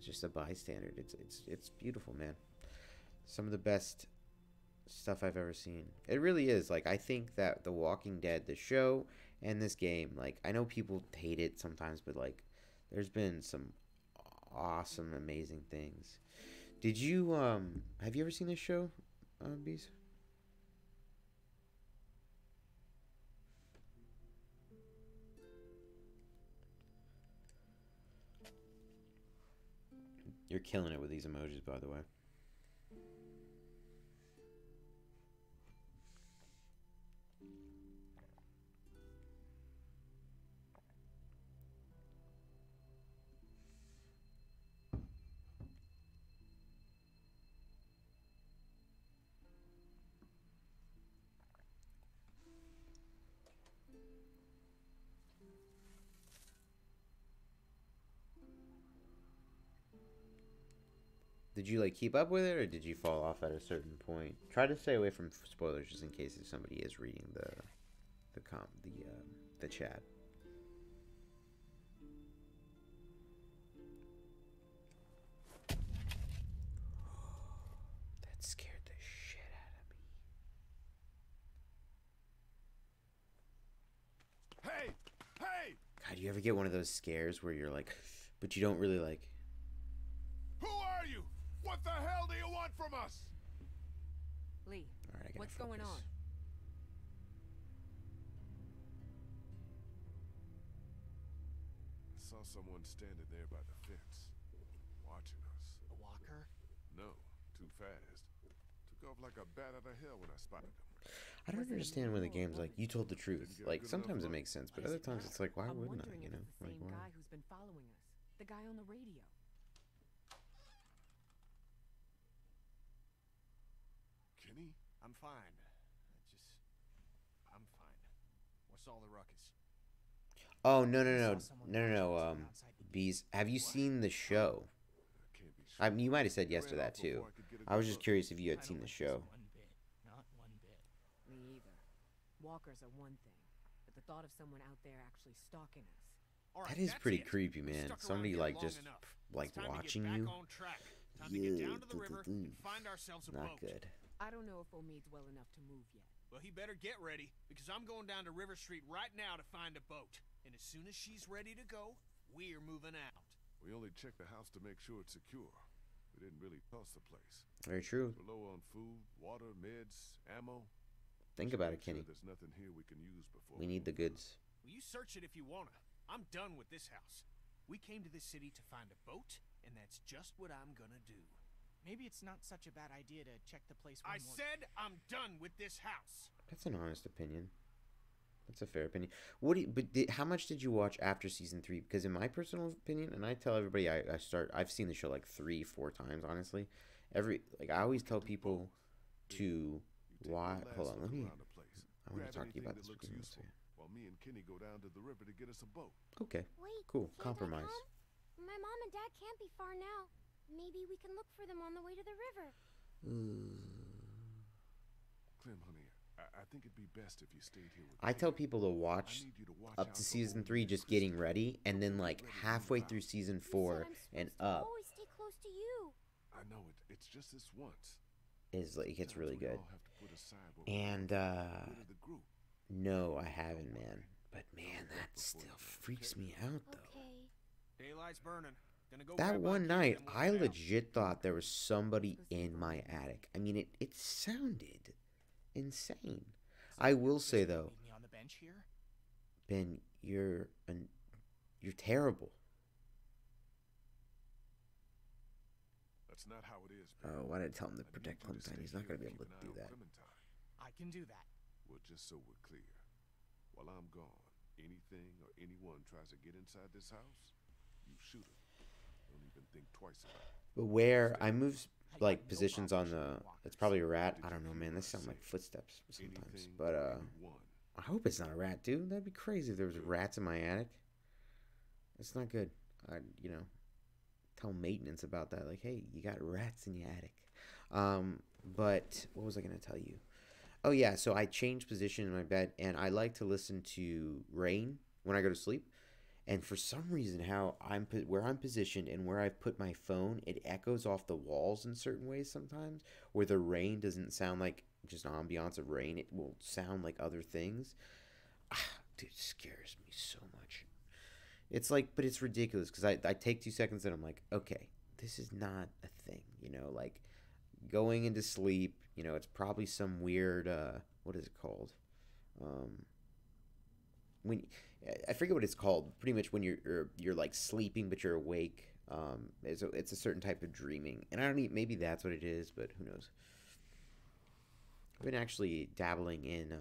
just a bystander, it's beautiful, man. Some of the best stuff I've ever seen. It really is. Like, I think that The Walking Dead, the show, and this game, like, I know people hate it sometimes, but like, there's been some awesome, amazing things. Did you have you ever seen this show, Bees? You're killing it with these emojis, by the way. Did you like keep up with it, or did you fall off at a certain point? Try to stay away from spoilers, just in case if somebody is reading the chat. That scared the shit out of me. Hey! Hey! God, do you ever get one of those scares where you're like, but you don't really like? Who are you? What the hell do you want from us? Lee, All right, I gotta what's going focus. on? I saw someone standing there by the fence, watching us. A walker? No, too fast. Took off like a bat out of hell when I spotted him. I don't understand when the game's like, you told the truth. Didn't get a Like, good sometimes it enough makes sense, but other times it's like, why I'm wouldn't I, wondering you if know? it's the Like, same why? guy who's been following us. The guy on the radio. Kenny? I'm fine. I'm fine. What's all the ruckus? Oh, I saw someone watching us from outside the Bees, have you seen the show? I mean, you might have said yes Ran to that off before too. I could get a I was good just look. curious if you I had don't seen the like this show. one bit. Not one bit. Me either. Walkers are one thing, but the thought of someone out there actually stalking us. All right, That is that's pretty it. creepy, We man. stuck around Somebody here like long just enough. like It's time to get watching back you. on track. Time to get down to the river and find ourselves a Not boat. good. I don't know if Omid's well enough to move yet. Well, he better get ready, because I'm going down to River Street right now to find a boat. And as soon as she's ready to go, we're moving out. We only checked the house to make sure it's secure. We didn't really toss the place. Very true. We're low on food, water, meds, ammo. Think Should about make it, sure Kenny. there's nothing here we can use before We need the goods. Well, you search it if you wanna. I'm done with this house. We came to this city to find a boat, and that's just what I'm gonna do. Maybe it's not such a bad idea to check the place one I more said I'm done with this house. That's an honest opinion. That's a fair opinion. What do you, but how much did you watch after season 3? Because in my personal opinion, and I tell everybody, I've seen the show like 3-4 times, honestly. I always tell people to You take one watch. last Hold on, look let me. around the place. I want Grab to talk to you anything about that this. looks for a useful, second. while me and Kenny go down to the river to get us a boat. Okay, Wait, cool. can't I Compromise. come? My mom and dad can't be far now. Maybe we can look for them on the way to the river. Clem, honey, I think it'd be best if you stayed here with I tell Kenny. people to I watch need you to watch up out to for season Omid 3 and just Christy. getting ready, and then like halfway through season You said 4 I'm and supposed to up always stay close to you. I know it. It's just this once. is like it gets Sometimes really we good. all have to put aside what we And want for the good of the group. no, I haven't, man. But man, that still freaks me out though. Okay. Daylight's burning. Gonna go That grab my one kid night, and we'll I head out. legit thought there was somebody in my attic. I mean, it sounded insane. I will say Just gonna though, leave me on the bench here? Ben, you're terrible. That's not how it is. Oh, why did I tell him to I need protect you Clementine? stay He's not here gonna be and able to keep do an eye on that. Clementine. I can do that. Well, just so we're clear, while I'm gone, anything or anyone tries to get inside this house, you shoot them. Don't even think twice about it. But where I move I got like no positions problem on the, shooting walkers. it's probably a rat. Did I you don't know, keep man. This us sound like safe? footsteps sometimes. Anything But or anyone. I hope it's not a rat, dude. That'd be crazy if there was rats in my attic. It's not good. Tell maintenance about that. Like, hey, you got rats in your attic. But what was I gonna tell you? Oh yeah, so I changed position in my bed, and I like to listen to rain when I go to sleep. And for some reason, where I'm positioned and where I've put my phone, it echoes off the walls in certain ways sometimes. Where the rain doesn't sound like just ambiance of rain; it will sound like other things. Dude, it scares me so much. It's like, but it's ridiculous because I take 2 seconds and I'm like, okay, this is not a thing, like going into sleep, it's probably some weird, what is it called? When I forget what it's called. Pretty much when you're like sleeping but you're awake. It's a certain type of dreaming, and I don't need. Maybe that's what it is, but who knows? I've been actually dabbling in,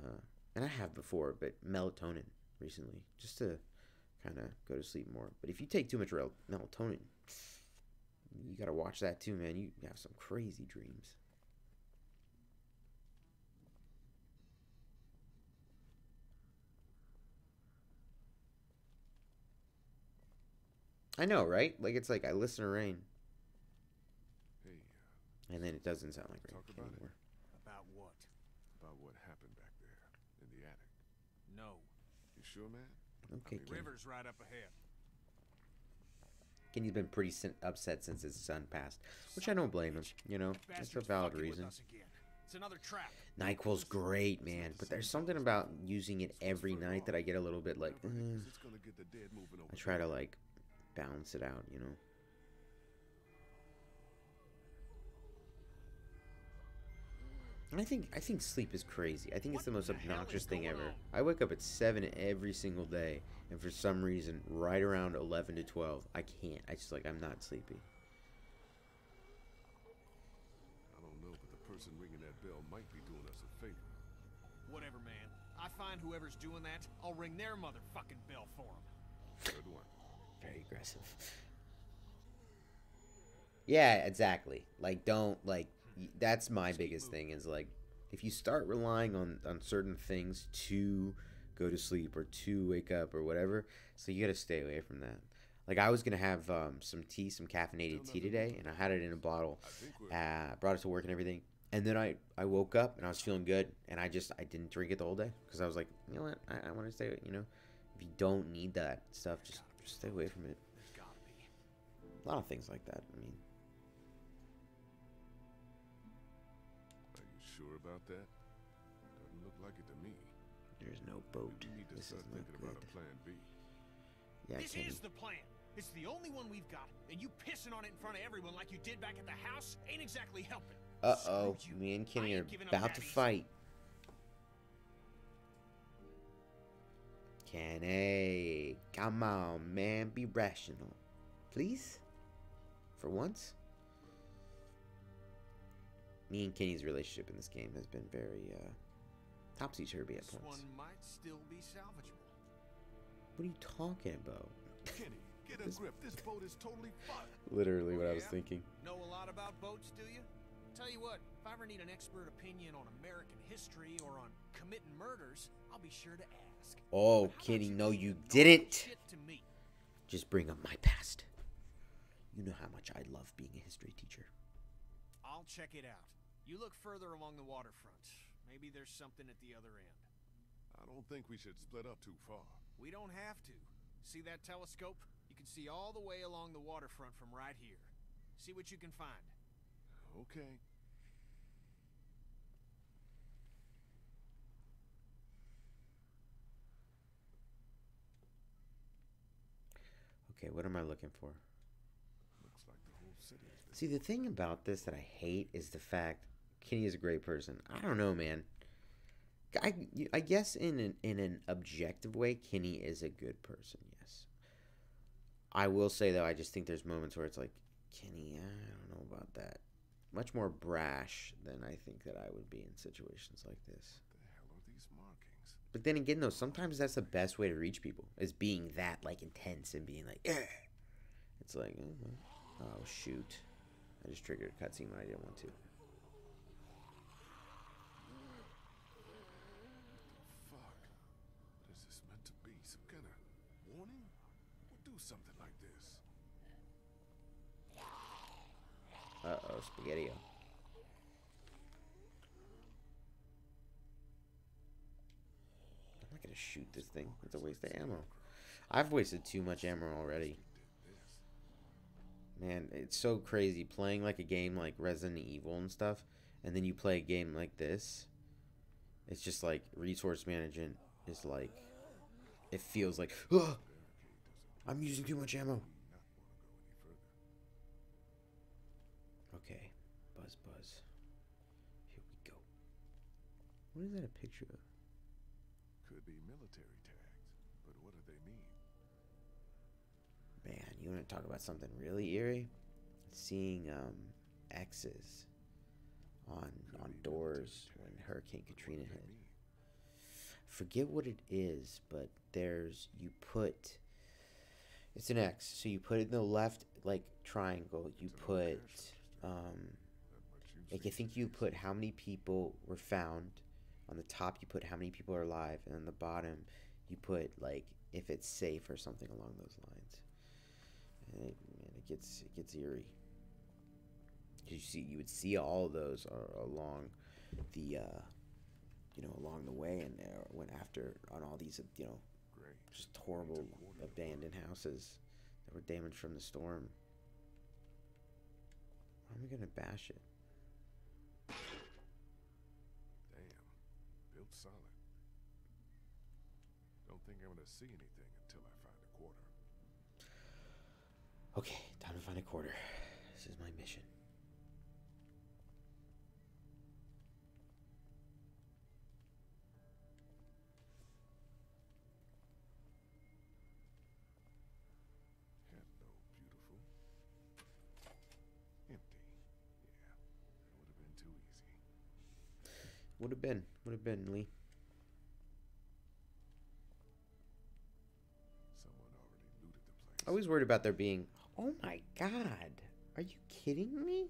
and I have before, but melatonin recently, just to kind of go to sleep more. But if you take too much melatonin, you gotta watch that too, man. You have some crazy dreams. I know, right? Like it's like I listen to rain, Hey, and then it doesn't sound like rain Talk about it. anymore. About what? about what happened back there in the attic. No. You sure, man? Okay, The Kenny. river's right up ahead. Kenny's been pretty upset since his son passed, which I don't blame him. It's a Bastard's valid fucking with reason. us again. It's another trap. NyQuil's great, man, but there's something about using it every night that I get a little bit like, Whatever it is, it's gonna get the dead moving over I try to there. like balance it out, And I think sleep is crazy. I think it's the most What the hell obnoxious is thing going ever. on? I wake up at 7 every single day, and for some reason, right around 11 to 12, I can't. I'm not sleepy. I don't know, but the person ringing that bell might be doing us a favor. Whatever, man. I find whoever's doing that, I'll ring their motherfucking bell for them. Good one. Very aggressive. Yeah, exactly. Like, don't, like, that's my biggest thing is, like, if you start relying on certain things to go to sleep or to wake up or whatever, so you gotta stay away from that. Like, I was gonna have some tea, some caffeinated tea today, and I had it in a bottle. Brought it to work and everything. And then I woke up and I was feeling good, and I didn't drink it the whole day because I was like, you know what, I want to stay. You know, if you don't need that stuff, just stay away from it. There's gotta be. A lot of things like that. I mean, Are you sure about that? Doesn't look like it to me. there's no boat. You need to This is start not thinking good. about a plan B. Yeah, This Kenny. is the plan. It's the only one we've got, and you pissing on it in front of everyone like you did back at the house ain't exactly helping. Uh-oh, Screw you. me and Kenny I are ain't giving up about that to easy. fight. Kenny, come on, man, be rational. Please? For once? Me and Kenny's relationship in this game has been very, topsy-turvy at This points. one might still be salvageable. What are you talking about? Kenny, get a grip. This boat is totally fucked. Literally what I was Yeah? thinking. Know a lot about boats, do you? Tell you what, if I ever need an expert opinion on American history or on committing murders, I'll be sure to ask. Oh, But how about Kenny, no, keep you the normal didn't. shit to me? Just bring up my past. You know how much I love being a history teacher. I'll check it out. You look further along the waterfront. Maybe there's something at the other end. I don't think we should split up too far. We don't have to. See that telescope? You can see all the way along the waterfront from right here. See what you can find. Okay. Okay, what am I looking for? Looks like the whole city is there. See, the thing about this that I hate is the fact Kenny is a great person. I don't know, man. I guess in an objective way, Kenny is a good person. Yes. I will say though, I just think there's moments where it's like, Kenny, I don't know about that. Much more brash than I think that I would be in situations like this. What the hell are these markings? But then again, though, sometimes that's the best way to reach people is being that like intense and being like, eh. It's like, oh shoot, I just triggered a cutscene when I didn't want to. Fuck. What is this meant to be? Some kind of warning? We'll do something like this. Uh-oh, Spaghetti-O. I'm not gonna shoot this thing. It's a waste of ammo. I've wasted too much ammo already. Man, it's so crazy playing like a game like Resident Evil and stuff, and then you play a game like this. It's just like resource management is like, it feels like, oh, I'm using too much ammo. Okay, buzz. Here we go. What is that a picture of? Could be military tags, but what do they mean? Man, you want to talk about something really eerie? Seeing X's on doors when Hurricane Katrina hit. Forget what it is, but there's it's an X. So you put it in the left like triangle. You put like I think you put how many people were found. On the top you put how many people are alive, and on the bottom you put like if it's safe or something along those lines. And it gets eerie. You would see all of those along the along the way, and went after on all these Great. just horrible abandoned houses that were damaged from the storm. How am I gonna bash it? Damn. Built solid. Don't think I'm gonna see anything until I find a quarter. Okay, time to find a quarter. This is my mission. Hello, beautiful. Empty. Yeah. That would have been too easy. Would have been, Lee. Someone already looted the place. I was worried about there being. Oh my god. Are you kidding me?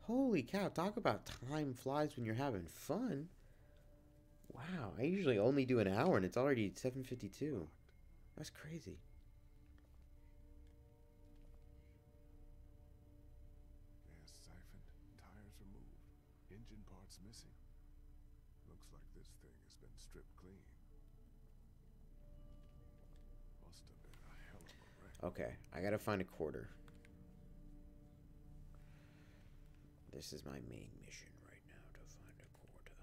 Holy cow, talk about time flies when you're having fun. Wow, I usually only do an hour and it's already 7:52. That's crazy. engine parts missing. Looks like this thing has been stripped clean. Must have been a hell of a wreck. Okay, I gotta find a quarter. This is my main mission right now, to find a quarter.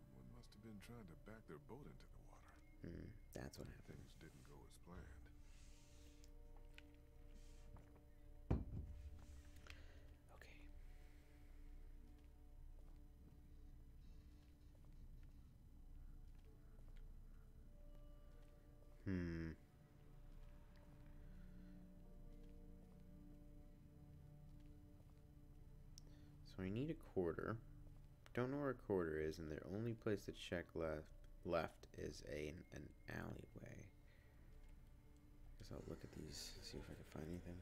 Someone must have been trying to back their boat into the water. That's what happened. Things didn't go as planned. Okay. So I need a quarter. Don't know where a quarter is, and the only place to check left is an alleyway. Guess I'll look at these, see if I can find anything.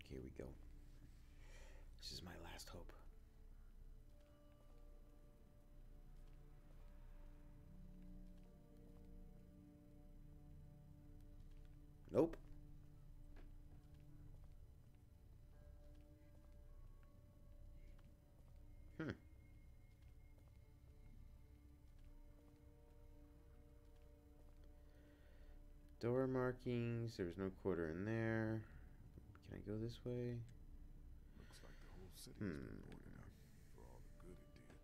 Here we go. This is my last hope. Nope. Door markings. There was no quarter in there. Can I go this way? Looks like the whole city has been boarded up for all the good it did.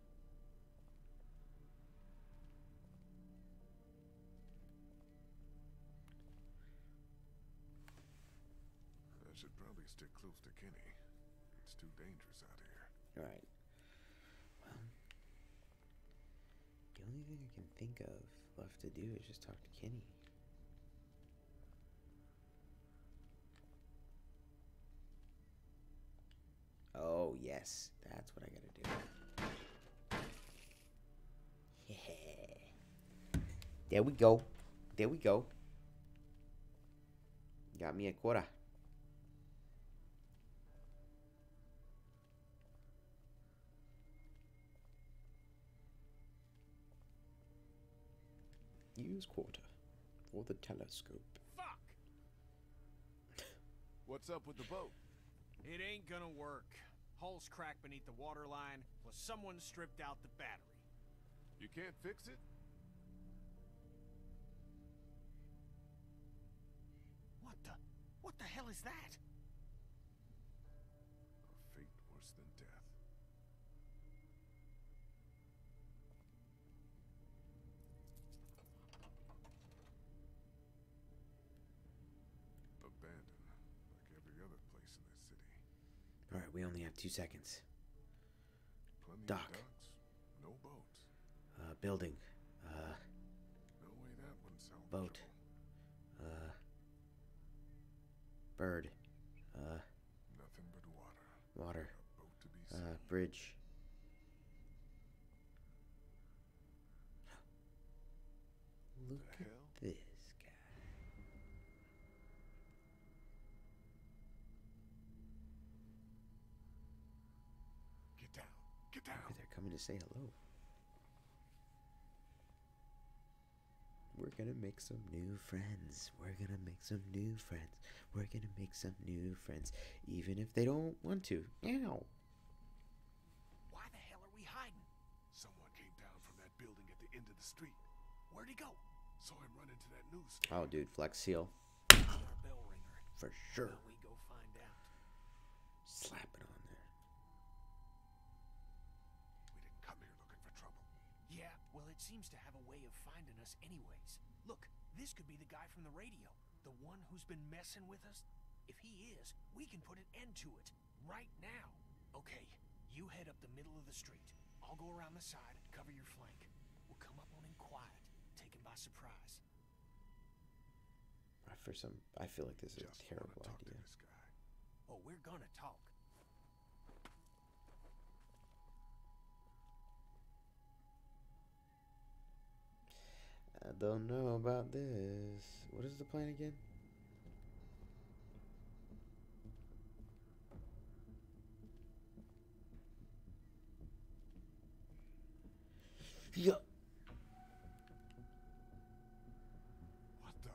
I should probably stick close to Kenny. It's too dangerous out here. Alright. Well, the only thing I can think of left to do is just talk to Kenny. Oh, yes. That's what I gotta do. Yeah. There we go. There we go. Got me a quarter. Use quarter for the telescope. Fuck! What's up with the boat? It ain't gonna work. Hull's cracked beneath the waterline, plus someone stripped out the battery. You can't fix it? What the hell is that? A fate worse than death. Abandoned, like every other place in this city. Alright, we only have 2 seconds. Plenty Dock. of docks, no boats. Building. No way that one's salvageable. Boat. Bird. Nothing but water. Water. A boat to be seen. Bridge. Look The at hell? this guy. Get down. Get down. Maybe they're coming to say hello. We're gonna make some new friends. We're gonna make some new friends. We're gonna make some new friends. Even if they don't want to. Meow. Why the hell are we hiding? Someone came down from that building at the end of the street. Where'd he go? Saw him run into that news. Oh, dude, Flex Seal. Our bell ringer. For sure. Now we go find out. Slap it on there. We didn't come here looking for trouble. Yeah, well, it seems to have a way of finding us anyways. Look, this could be the guy from the radio. The one who's been messing with us. If he is, we can put an end to it. Right now. Okay, you head up the middle of the street. I'll go around the side and cover your flank. We'll come up on him quiet, take him by surprise. I feel like this is Just a terrible wanna talk idea. to this guy. Oh, we're gonna talk. I don't know about this. What is the plan again? Yeah. What the?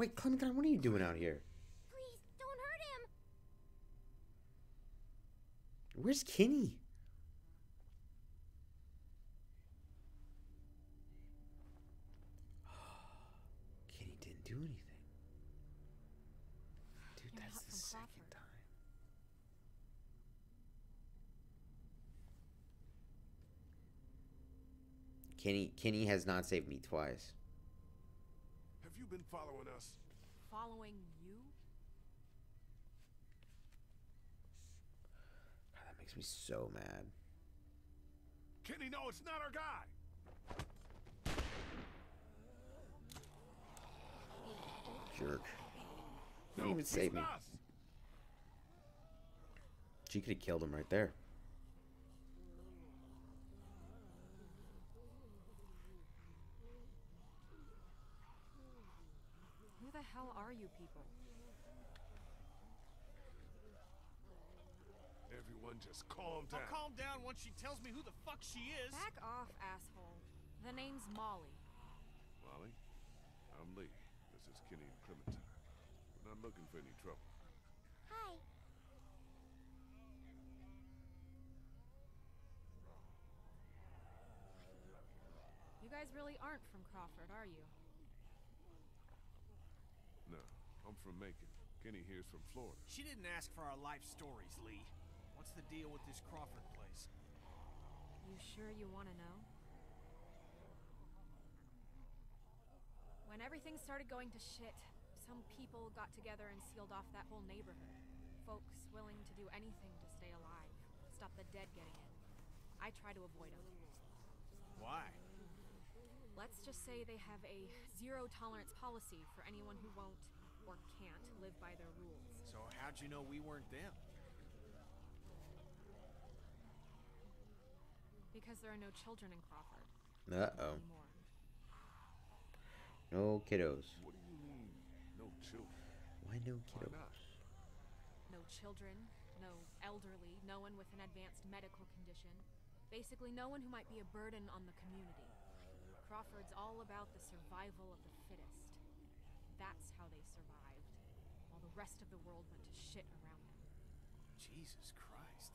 Wait, Clementine, what are you doing out here? Please, don't hurt him! Where's Kenny? Kenny didn't do anything. Dude, You're that's not the from second Crawford. time. Kenny has not saved me twice. Have you been following us? Following you? God, that makes me so mad. Kenny, no, it's not our guy. Jerk. He No, didn't even save it's me. us. She could have killed him right there. Who the hell are you people? Everyone just calm down. I'll calm down once she tells me who the fuck she is. Back off, asshole. The name's Molly. Molly, I'm Lee. This is Kenny and Clementine. We're not looking for any trouble. Hi. You guys really aren't from Crawford, are you? No, I'm from Macon. Kenny here's from Florida. She didn't ask for our life stories, Lee. What's the deal with this Crawford place? You sure you want to know? When everything started going to shit, some people got together and sealed off that whole neighborhood. Folks willing to do anything to stay alive, stop the dead getting in. I try to avoid them. Why? Let's just say they have a zero-tolerance policy for anyone who won't or can't live by their rules. So how'd you know we weren't them? Because there are no children in Crawford. Uh-oh. Anymore. No kiddos. What do you mean, no children? Why no Why kiddos? not? No children, no elderly, no one with an advanced medical condition. Basically, no one who might be a burden on the community. Crawford's all about the survival of the fittest. That's how they survived, while the rest of the world went to shit around them. Jesus Christ.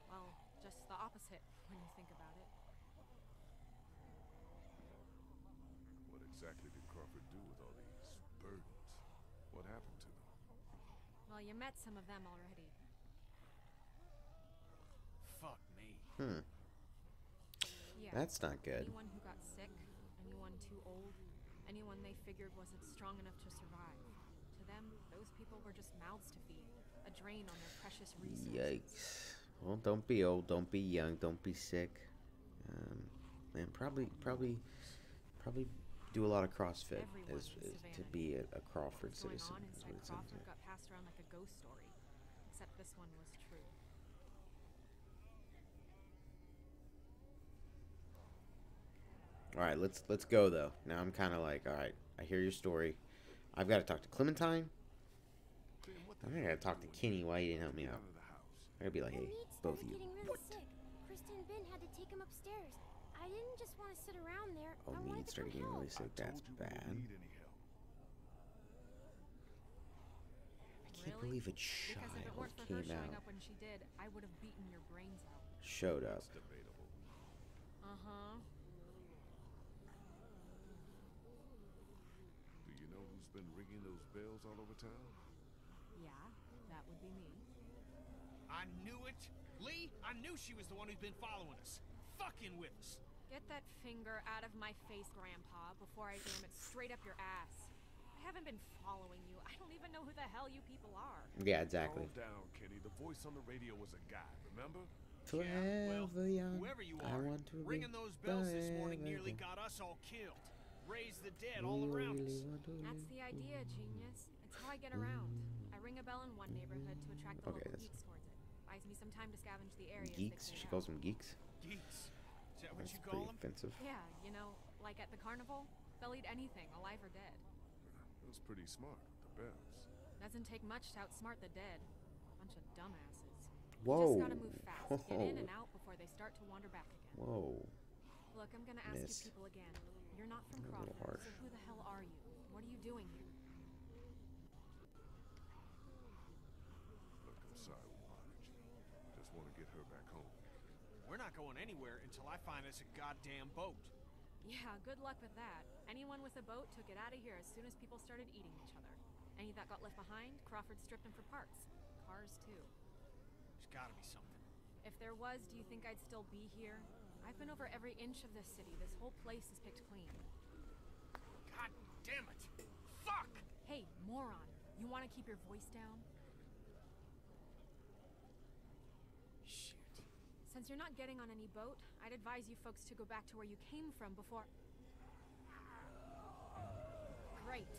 Well, just the opposite when you think about it. What exactly did Crawford do with all these burdens? What happened to them? Well, you met some of them already. Fuck me. Yeah. That's not good. Anyone who got sick, anyone too old, anyone they figured wasn't strong enough to survive. To them, those people were just mouths to feed, a drain on their precious resources. Yikes. Well, don't be old, don't be young, don't be sick. And probably do a lot of CrossFit Everyone as in to Savannah be knew a Crawford what was going citizen. on Is inside what it sounds Crawford like. got passed around like a ghost story. Except this one was true. All right, let's go though. Now I'm kind of like, all right, I hear your story. I've got to talk to Clementine. Clem, what I the think I hell got to talk to you doing? Kenny. Why you didn't help me Get out? out of the house. I gotta be like, Well, hey, Mead both started of you. getting really sick. Krista and Ben had to take him upstairs. I didn't just want to sit around there. Oh, I wanted Mead to started come getting help. really sick. That's I told you we bad. didn't need any help. I can't Really? believe a Because if it child weren't for her came showing out, up when she did, I would have beaten your brains out. showed up. It's debatable. Uh-huh. Do you know who's been ringing those bells all over town? Yeah, that would be me. I knew it. Lee, I knew she was the one who's been following us. Fucking with us. Get that finger out of my face, Grandpa, before I jam it straight up your ass. I haven't been following you. I don't even know who the hell you people are. Yeah, exactly. Calm down, Kenny. The voice on the radio was a guy, remember? Forever young. Whoever you I are, want to ringing be those bells this morning forever nearly young. got us all killed. Raised the dead We all around really us. want to That's be- the idea, genius. It's how I get around. I ring a bell in one neighborhood to attract the Okay, local that's- geeks towards it. Buys me some time to scavenge the area. Geeks? She calls them geeks? Geeks. Is that what That's you pretty call them? offensive. Yeah, you know, like at the carnival, they'll eat anything, alive or dead. That was pretty smart, the bells. Doesn't take much to outsmart the dead. Bunch of dumbasses. Whoa. You just gotta move fast. Get in and out before they start to wander back again. Whoa. Look, I'm gonna ask Miss. you people again. You're not from A little Crawford, harsh. so who the hell are you? What are you doing here? Look, I'm sorry we bothered you. Just want to get her back home. We're not going anywhere until I find us a goddamn boat. Yeah, good luck with that. Anyone with a boat took it out of here as soon as people started eating each other. Any that got left behind, Crawford stripped them for parts. Cars, too. There's gotta be something. If there was, do you think I'd still be here? I've been over every inch of this city. This whole place is picked clean. God damn it! Fuck! Hey, moron. You want to keep your voice down? Shit. Since you're not getting on any boat, I'd advise you folks to go back to where you came from before... Great.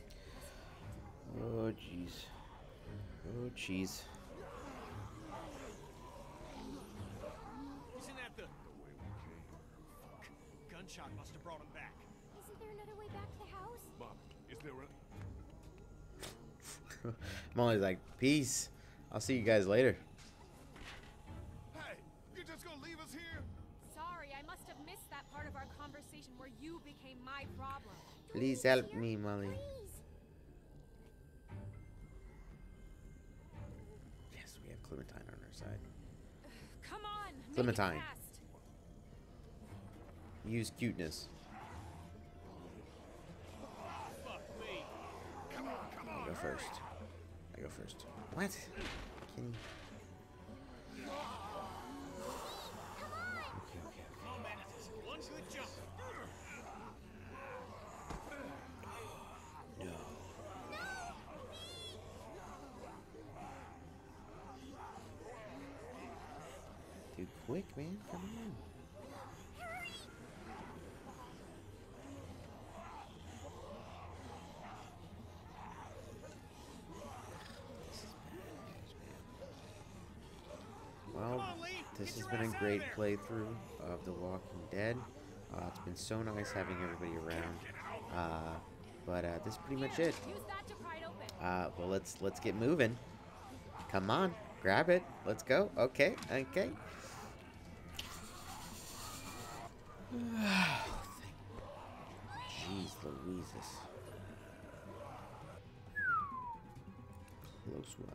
Oh, jeez. Oh, jeez. Isn't that the way we came? Fuck. Gunshot must have brought him back. Isn't there another way back to the house? Mom, is there a... Molly's like, peace. I'll see you guys later. Hey, you just gonna leave us here? Sorry, I must have missed that part of our conversation where you became my problem. Please help me, Molly. Please. Yes, we have Clementine on our side. Come on, make it Clementine. fast. Use cuteness. Fuck me. I go first. I go first. What? Can you... Okay, okay. Come on, man. One good jump. No. Dude, quick, man. Come on. Well, this has been a great playthrough of The Walking Dead. It's been so nice having everybody around. This is pretty much it. Use that to pry it open. Well, let's get moving. Come on, grab it. Let's go. Okay, okay. Jeez Louises. Close one.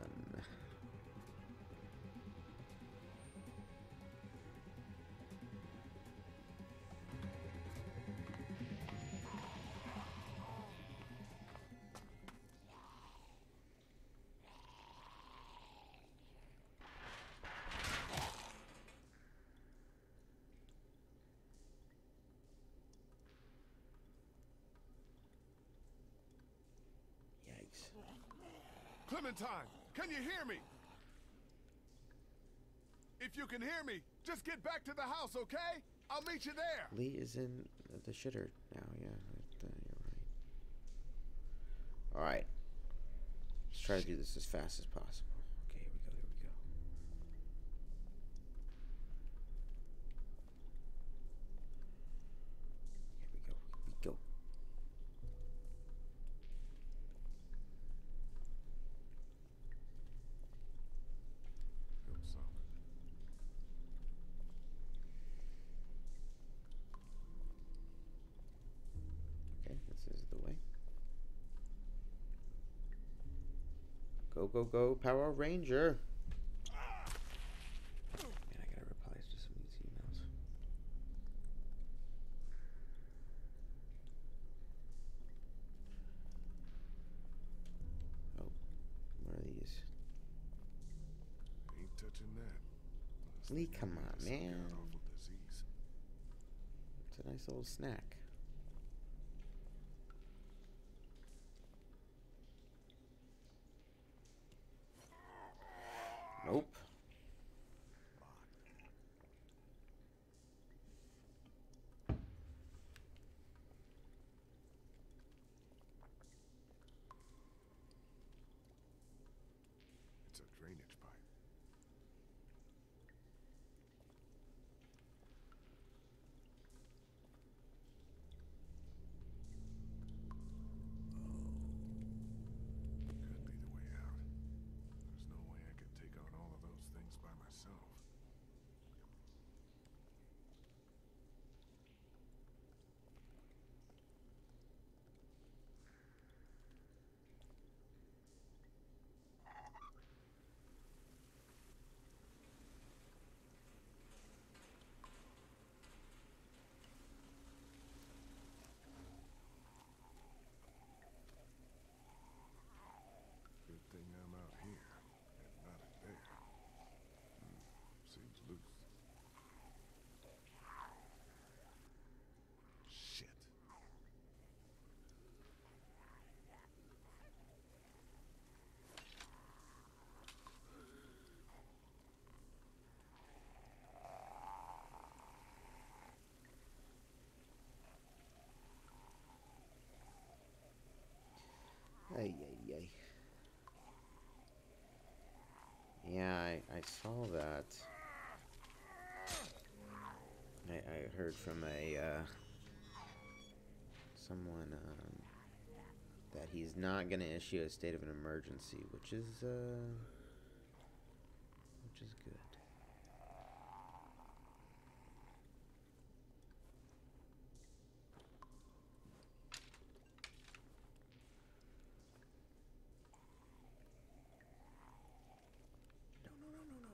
Yikes. Clementine, can you hear me? If you can hear me, just get back to the house, okay? I'll meet you there. Lee is in the shitter now, yeah. You're right. Alright. Let's try to do this as fast as possible. Okay, here we go, here we go. Here we go, Real solid. Okay, this is the way. Go, go, go, Power Ranger. Man, I gotta reply to some of these emails. Oh, what are these? Ain't touching that. Unless Lee, they come made on, some man. god-awful disease. It's a nice little snack. Nope. It's a drainage pipe. saw that. I heard from someone that he's not going to issue a state of an emergency, which is good. No.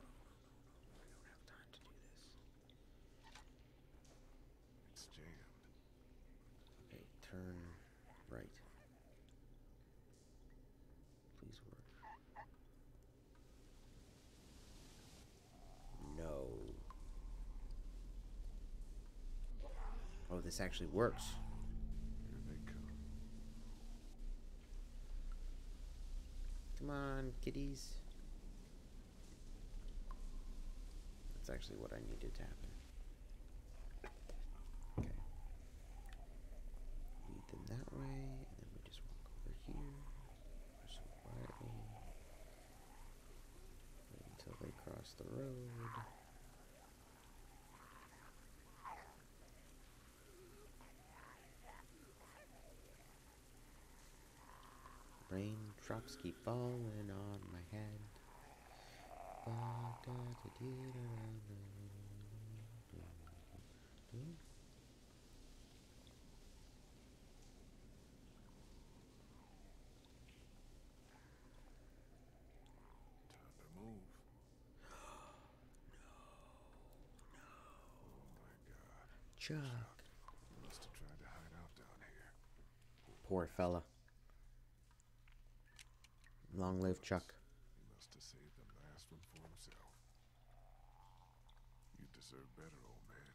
I don't have time to do this. It's jammed. Okay, turn right. Please work. No. Oh, this actually works. Here they come. Come on, kitties. That's actually what I needed to happen. Okay. Lead them that way, and then we just walk over here. Push them quietly. Wait until they cross the road. Raindrops keep falling on my head. Time to move. Oh my God. Chuck. He must have tried to hide out down here. Poor fella. Long live Chuck. He must have saved the last one for himself. You deserve better, old man.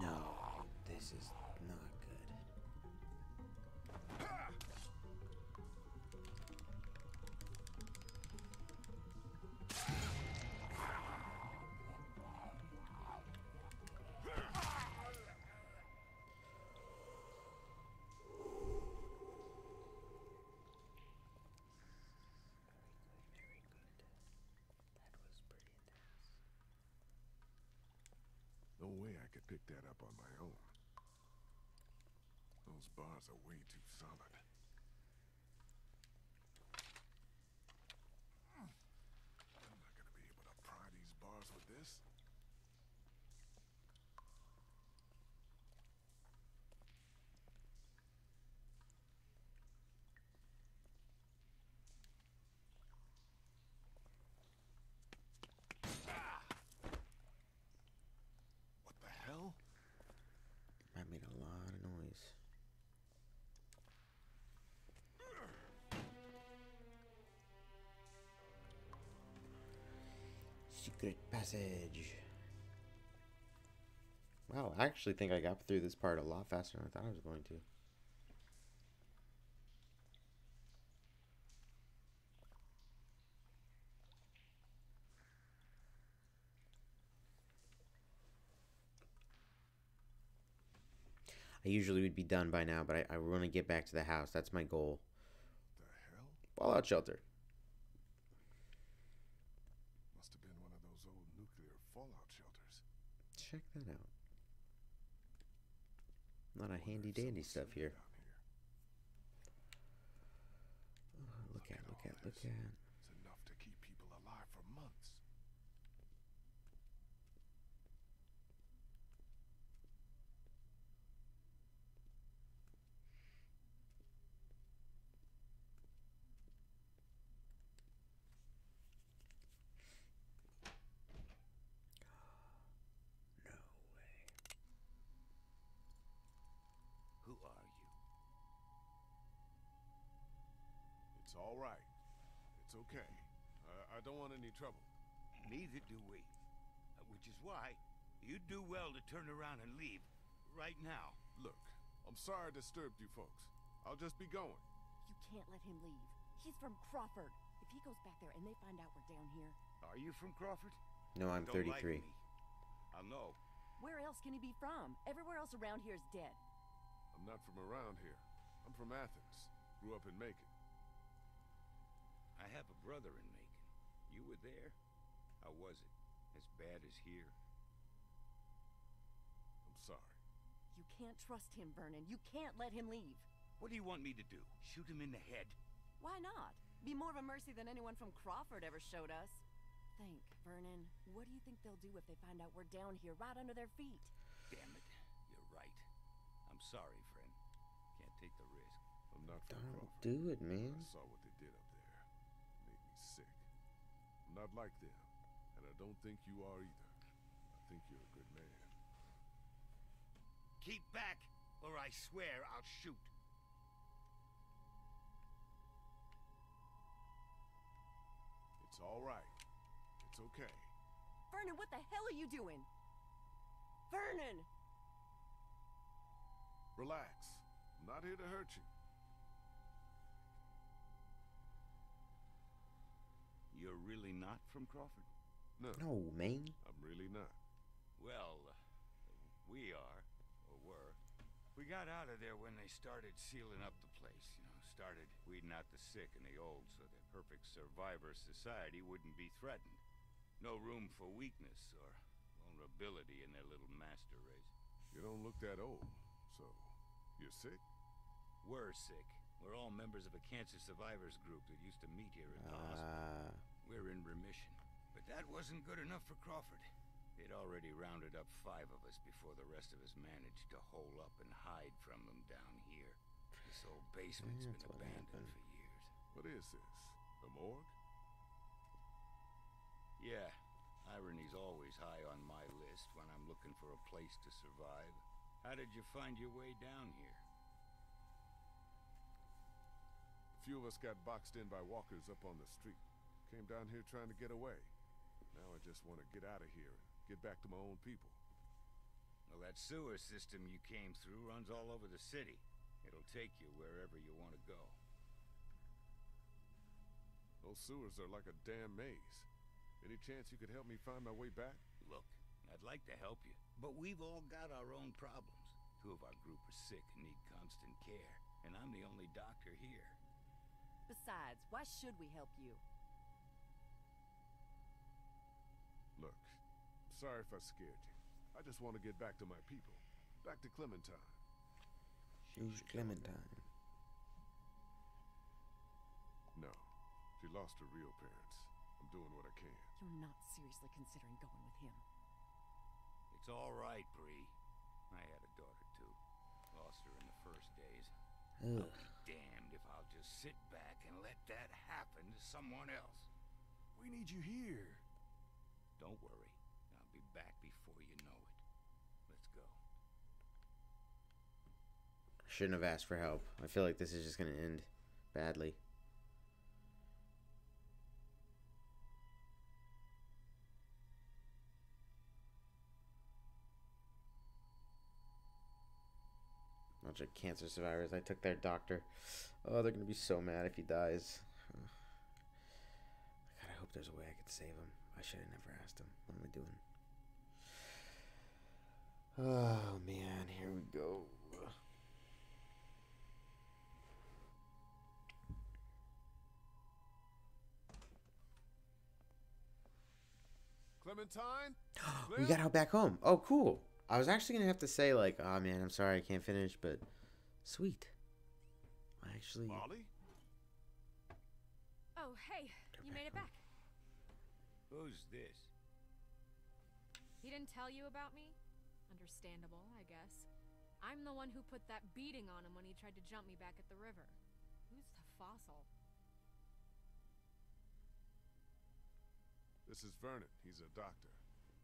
No, this is not good. Very good. That was pretty intense. No way I could pick that up on my own. Those bars are way too solid. I'm not gonna be able to pry these bars with this. What the hell? That made a lot of noise. Secret passage. Wow, I actually think I got through this part a lot faster than I thought I was going to. I usually would be done by now, but I want to get back to the house. That's my goal. The hell? Fallout shelter. Must have been one of those old nuclear fallout shelters. Check that out. A lot of handy dandy stuff here. Oh, look at. It's enough to keep people alive for months. No way. Who are you? It's all right. It's okay. I don't want any trouble. Neither do we. Which is why you'd do well to turn around and leave right now. Look, I'm sorry I disturbed you folks. I'll just be going. You can't let him leave. He's from Crawford. If he goes back there and they find out we're down here... Are you from Crawford? No, I'm Don't 33. Like me. I'll know. Where else can he be from? Everywhere else around here is dead. I'm not from around here. I'm from Athens. Grew up in Macon. I have a brother in Macon. You were there? How was it? As bad as here? I'm sorry. You can't trust him, Vernon. You can't let him leave. What do you want me to do? Shoot him in the head? Why not? Be more of a mercy than anyone from Crawford ever showed us. Think, Vernon. What do you think they'll do if they find out we're down here right under their feet? Damn it. You're right. I'm sorry, friend. Can't take the risk. I'm not from Don't Crawford. do it, man. I saw what they did up there. Made me sick. I'm not like them, and I don't think you are either. I think you're a good man. Keep back, or I swear I'll shoot. It's all right. It's okay. Vernon, what the hell are you doing? Vernon! Relax. I'm not here to hurt you. You're really not from Crawford? No, No, man. I'm really not. Well, we are, or were. We got out of there when they started sealing up the place, you know, started weeding out the sick and the old so the perfect survivor society wouldn't be threatened. No room for weakness or vulnerability in their little master race. You don't look that old, so you're sick? We're sick. We're all members of a cancer survivors group that used to meet here at the hospital. We're in remission. But that wasn't good enough for Crawford. They'd already rounded up 5 of us before the rest of us managed to hole up and hide from them down here. This old basement's been abandoned for years. What is this? A morgue? Yeah, irony's always high on my list when I'm looking for a place to survive. How did you find your way down here? A few of us got boxed in by walkers up on the street. Came down here trying to get away. Now I just want to get out of here and get back to my own people. Well, that sewer system you came through runs all over the city. It'll take you wherever you want to go. Those sewers are like a damn maze. Any chance you could help me find my way back? Look, I'd like to help you, but we've all got our own problems. 2 of our group are sick and need constant care, and I'm the only doctor here. Besides, why should we help you? Look, I'm sorry if I scared you. I just want to get back to my people. Back to Clementine. Who's Clementine? No, she lost her real parents. I'm doing what I can. You're not seriously considering going with him. It's all right, Bree. I had a daughter, too. Lost her in the first days. Ugh. I'll be damned if I'll just sit back and let that happen to someone else. We need you here. Don't worry. I'll be back before you know it. Let's go. Shouldn't have asked for help. I feel like this is just going to end badly. Bunch of cancer survivors. I took their doctor. Oh, they're going to be so mad if he dies. God, I hope there's a way I could save him. I should have never asked him. What am I doing? Oh, man. Here we go. Clementine? We got out back home. Oh, cool. I was actually going to have to say, like, oh, man, I'm sorry I can't finish, but sweet. I actually... Molly? Oh, hey, you made it back. Who's this? He didn't tell you about me? Understandable, I guess. I'm the one who put that beating on him when he tried to jump me back at the river. Who's the fossil? This is Vernon. He's a doctor.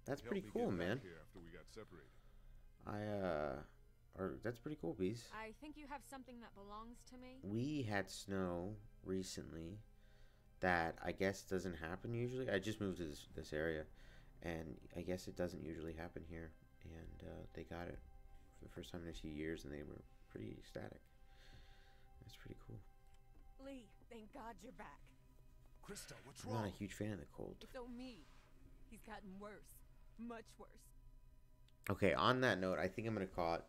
That's He pretty helped me cool, get man. back here after we got separated. That's pretty cool, Bees. I think you have something that belongs to me. We had snow recently that I guess doesn't happen usually. I just moved to this area, and I guess it doesn't usually happen here. And they got it for the first time in a few years, and they were pretty ecstatic. That's pretty cool. Lee, Thank God you're back. Krista, what's I'm wrong? not a huge fan of the cold. It's on me. He's gotten worse. Much worse. Okay, on that note, I think I'm going to call it.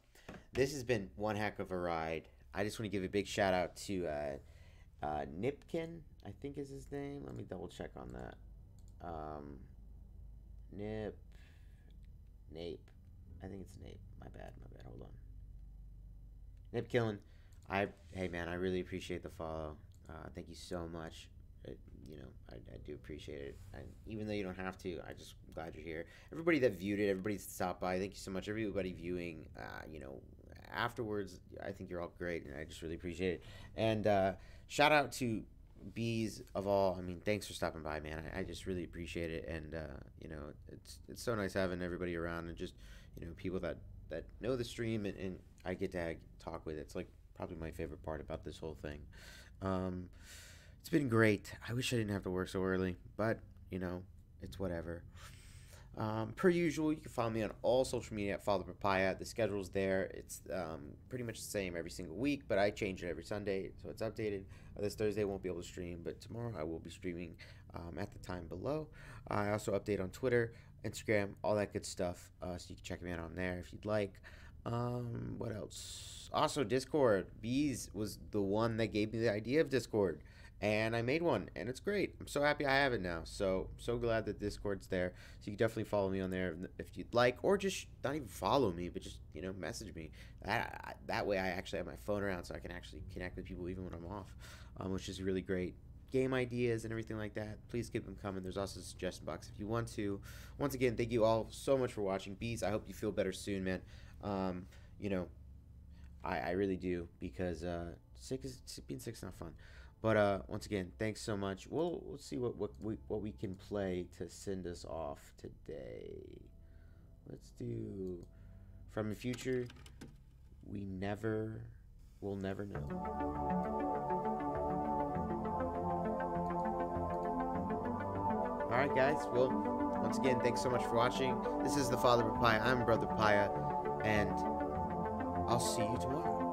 This has been one heck of a ride. I just want to give a big shout out to Nipkin, I think is his name. Let me double check on that. Nape. I think it's Nape. My bad. Hold on. Nip Killen. Hey man, I really appreciate the follow. Thank you so much. I do appreciate it. And even though you don't have to, I just glad you're here. Everybody that viewed it, everybody that stopped by, thank you so much. Everybody viewing, afterwards, I think you're all great, and I just really appreciate it. And shout out to Bees of all. I mean, thanks for stopping by, man. I just really appreciate it. And it's so nice having everybody around and just people that know the stream and I get to talk with. It's like probably my favorite part about this whole thing. It's been great. I wish I didn't have to work so early, but it's whatever. Per usual, you can follow me on all social media at Follow the Papaya. The schedule's there. It's pretty much the same every single week, but I change it every Sunday, so it's updated. This Thursday I won't be able to stream, but tomorrow I will be streaming at the time below. I also update on Twitter, Instagram, all that good stuff, so you can check me out on there if you'd like. What else? Also, Discord. Bees was the one that gave me the idea of Discord. And I made one, and it's great. I'm so happy I have it now. So glad that Discord's there. So you can definitely follow me on there if you'd like, or just not even follow me, but just message me. That way I actually have my phone around, so I can actually connect with people even when I'm off, which is really great. Game ideas and everything like that, please keep them coming. There's also a suggestion box if you want to. Once again, thank you all so much for watching. Bees, I hope you feel better soon, man. I really do, because being sick's not fun. But once again, thanks so much. We'll see what we can play to send us off today. Let's do From the Future. We'll never know. All right, guys. Well, once again, thanks so much for watching. This is the Father Papaya. I'm Brother Papaya, and I'll see you tomorrow.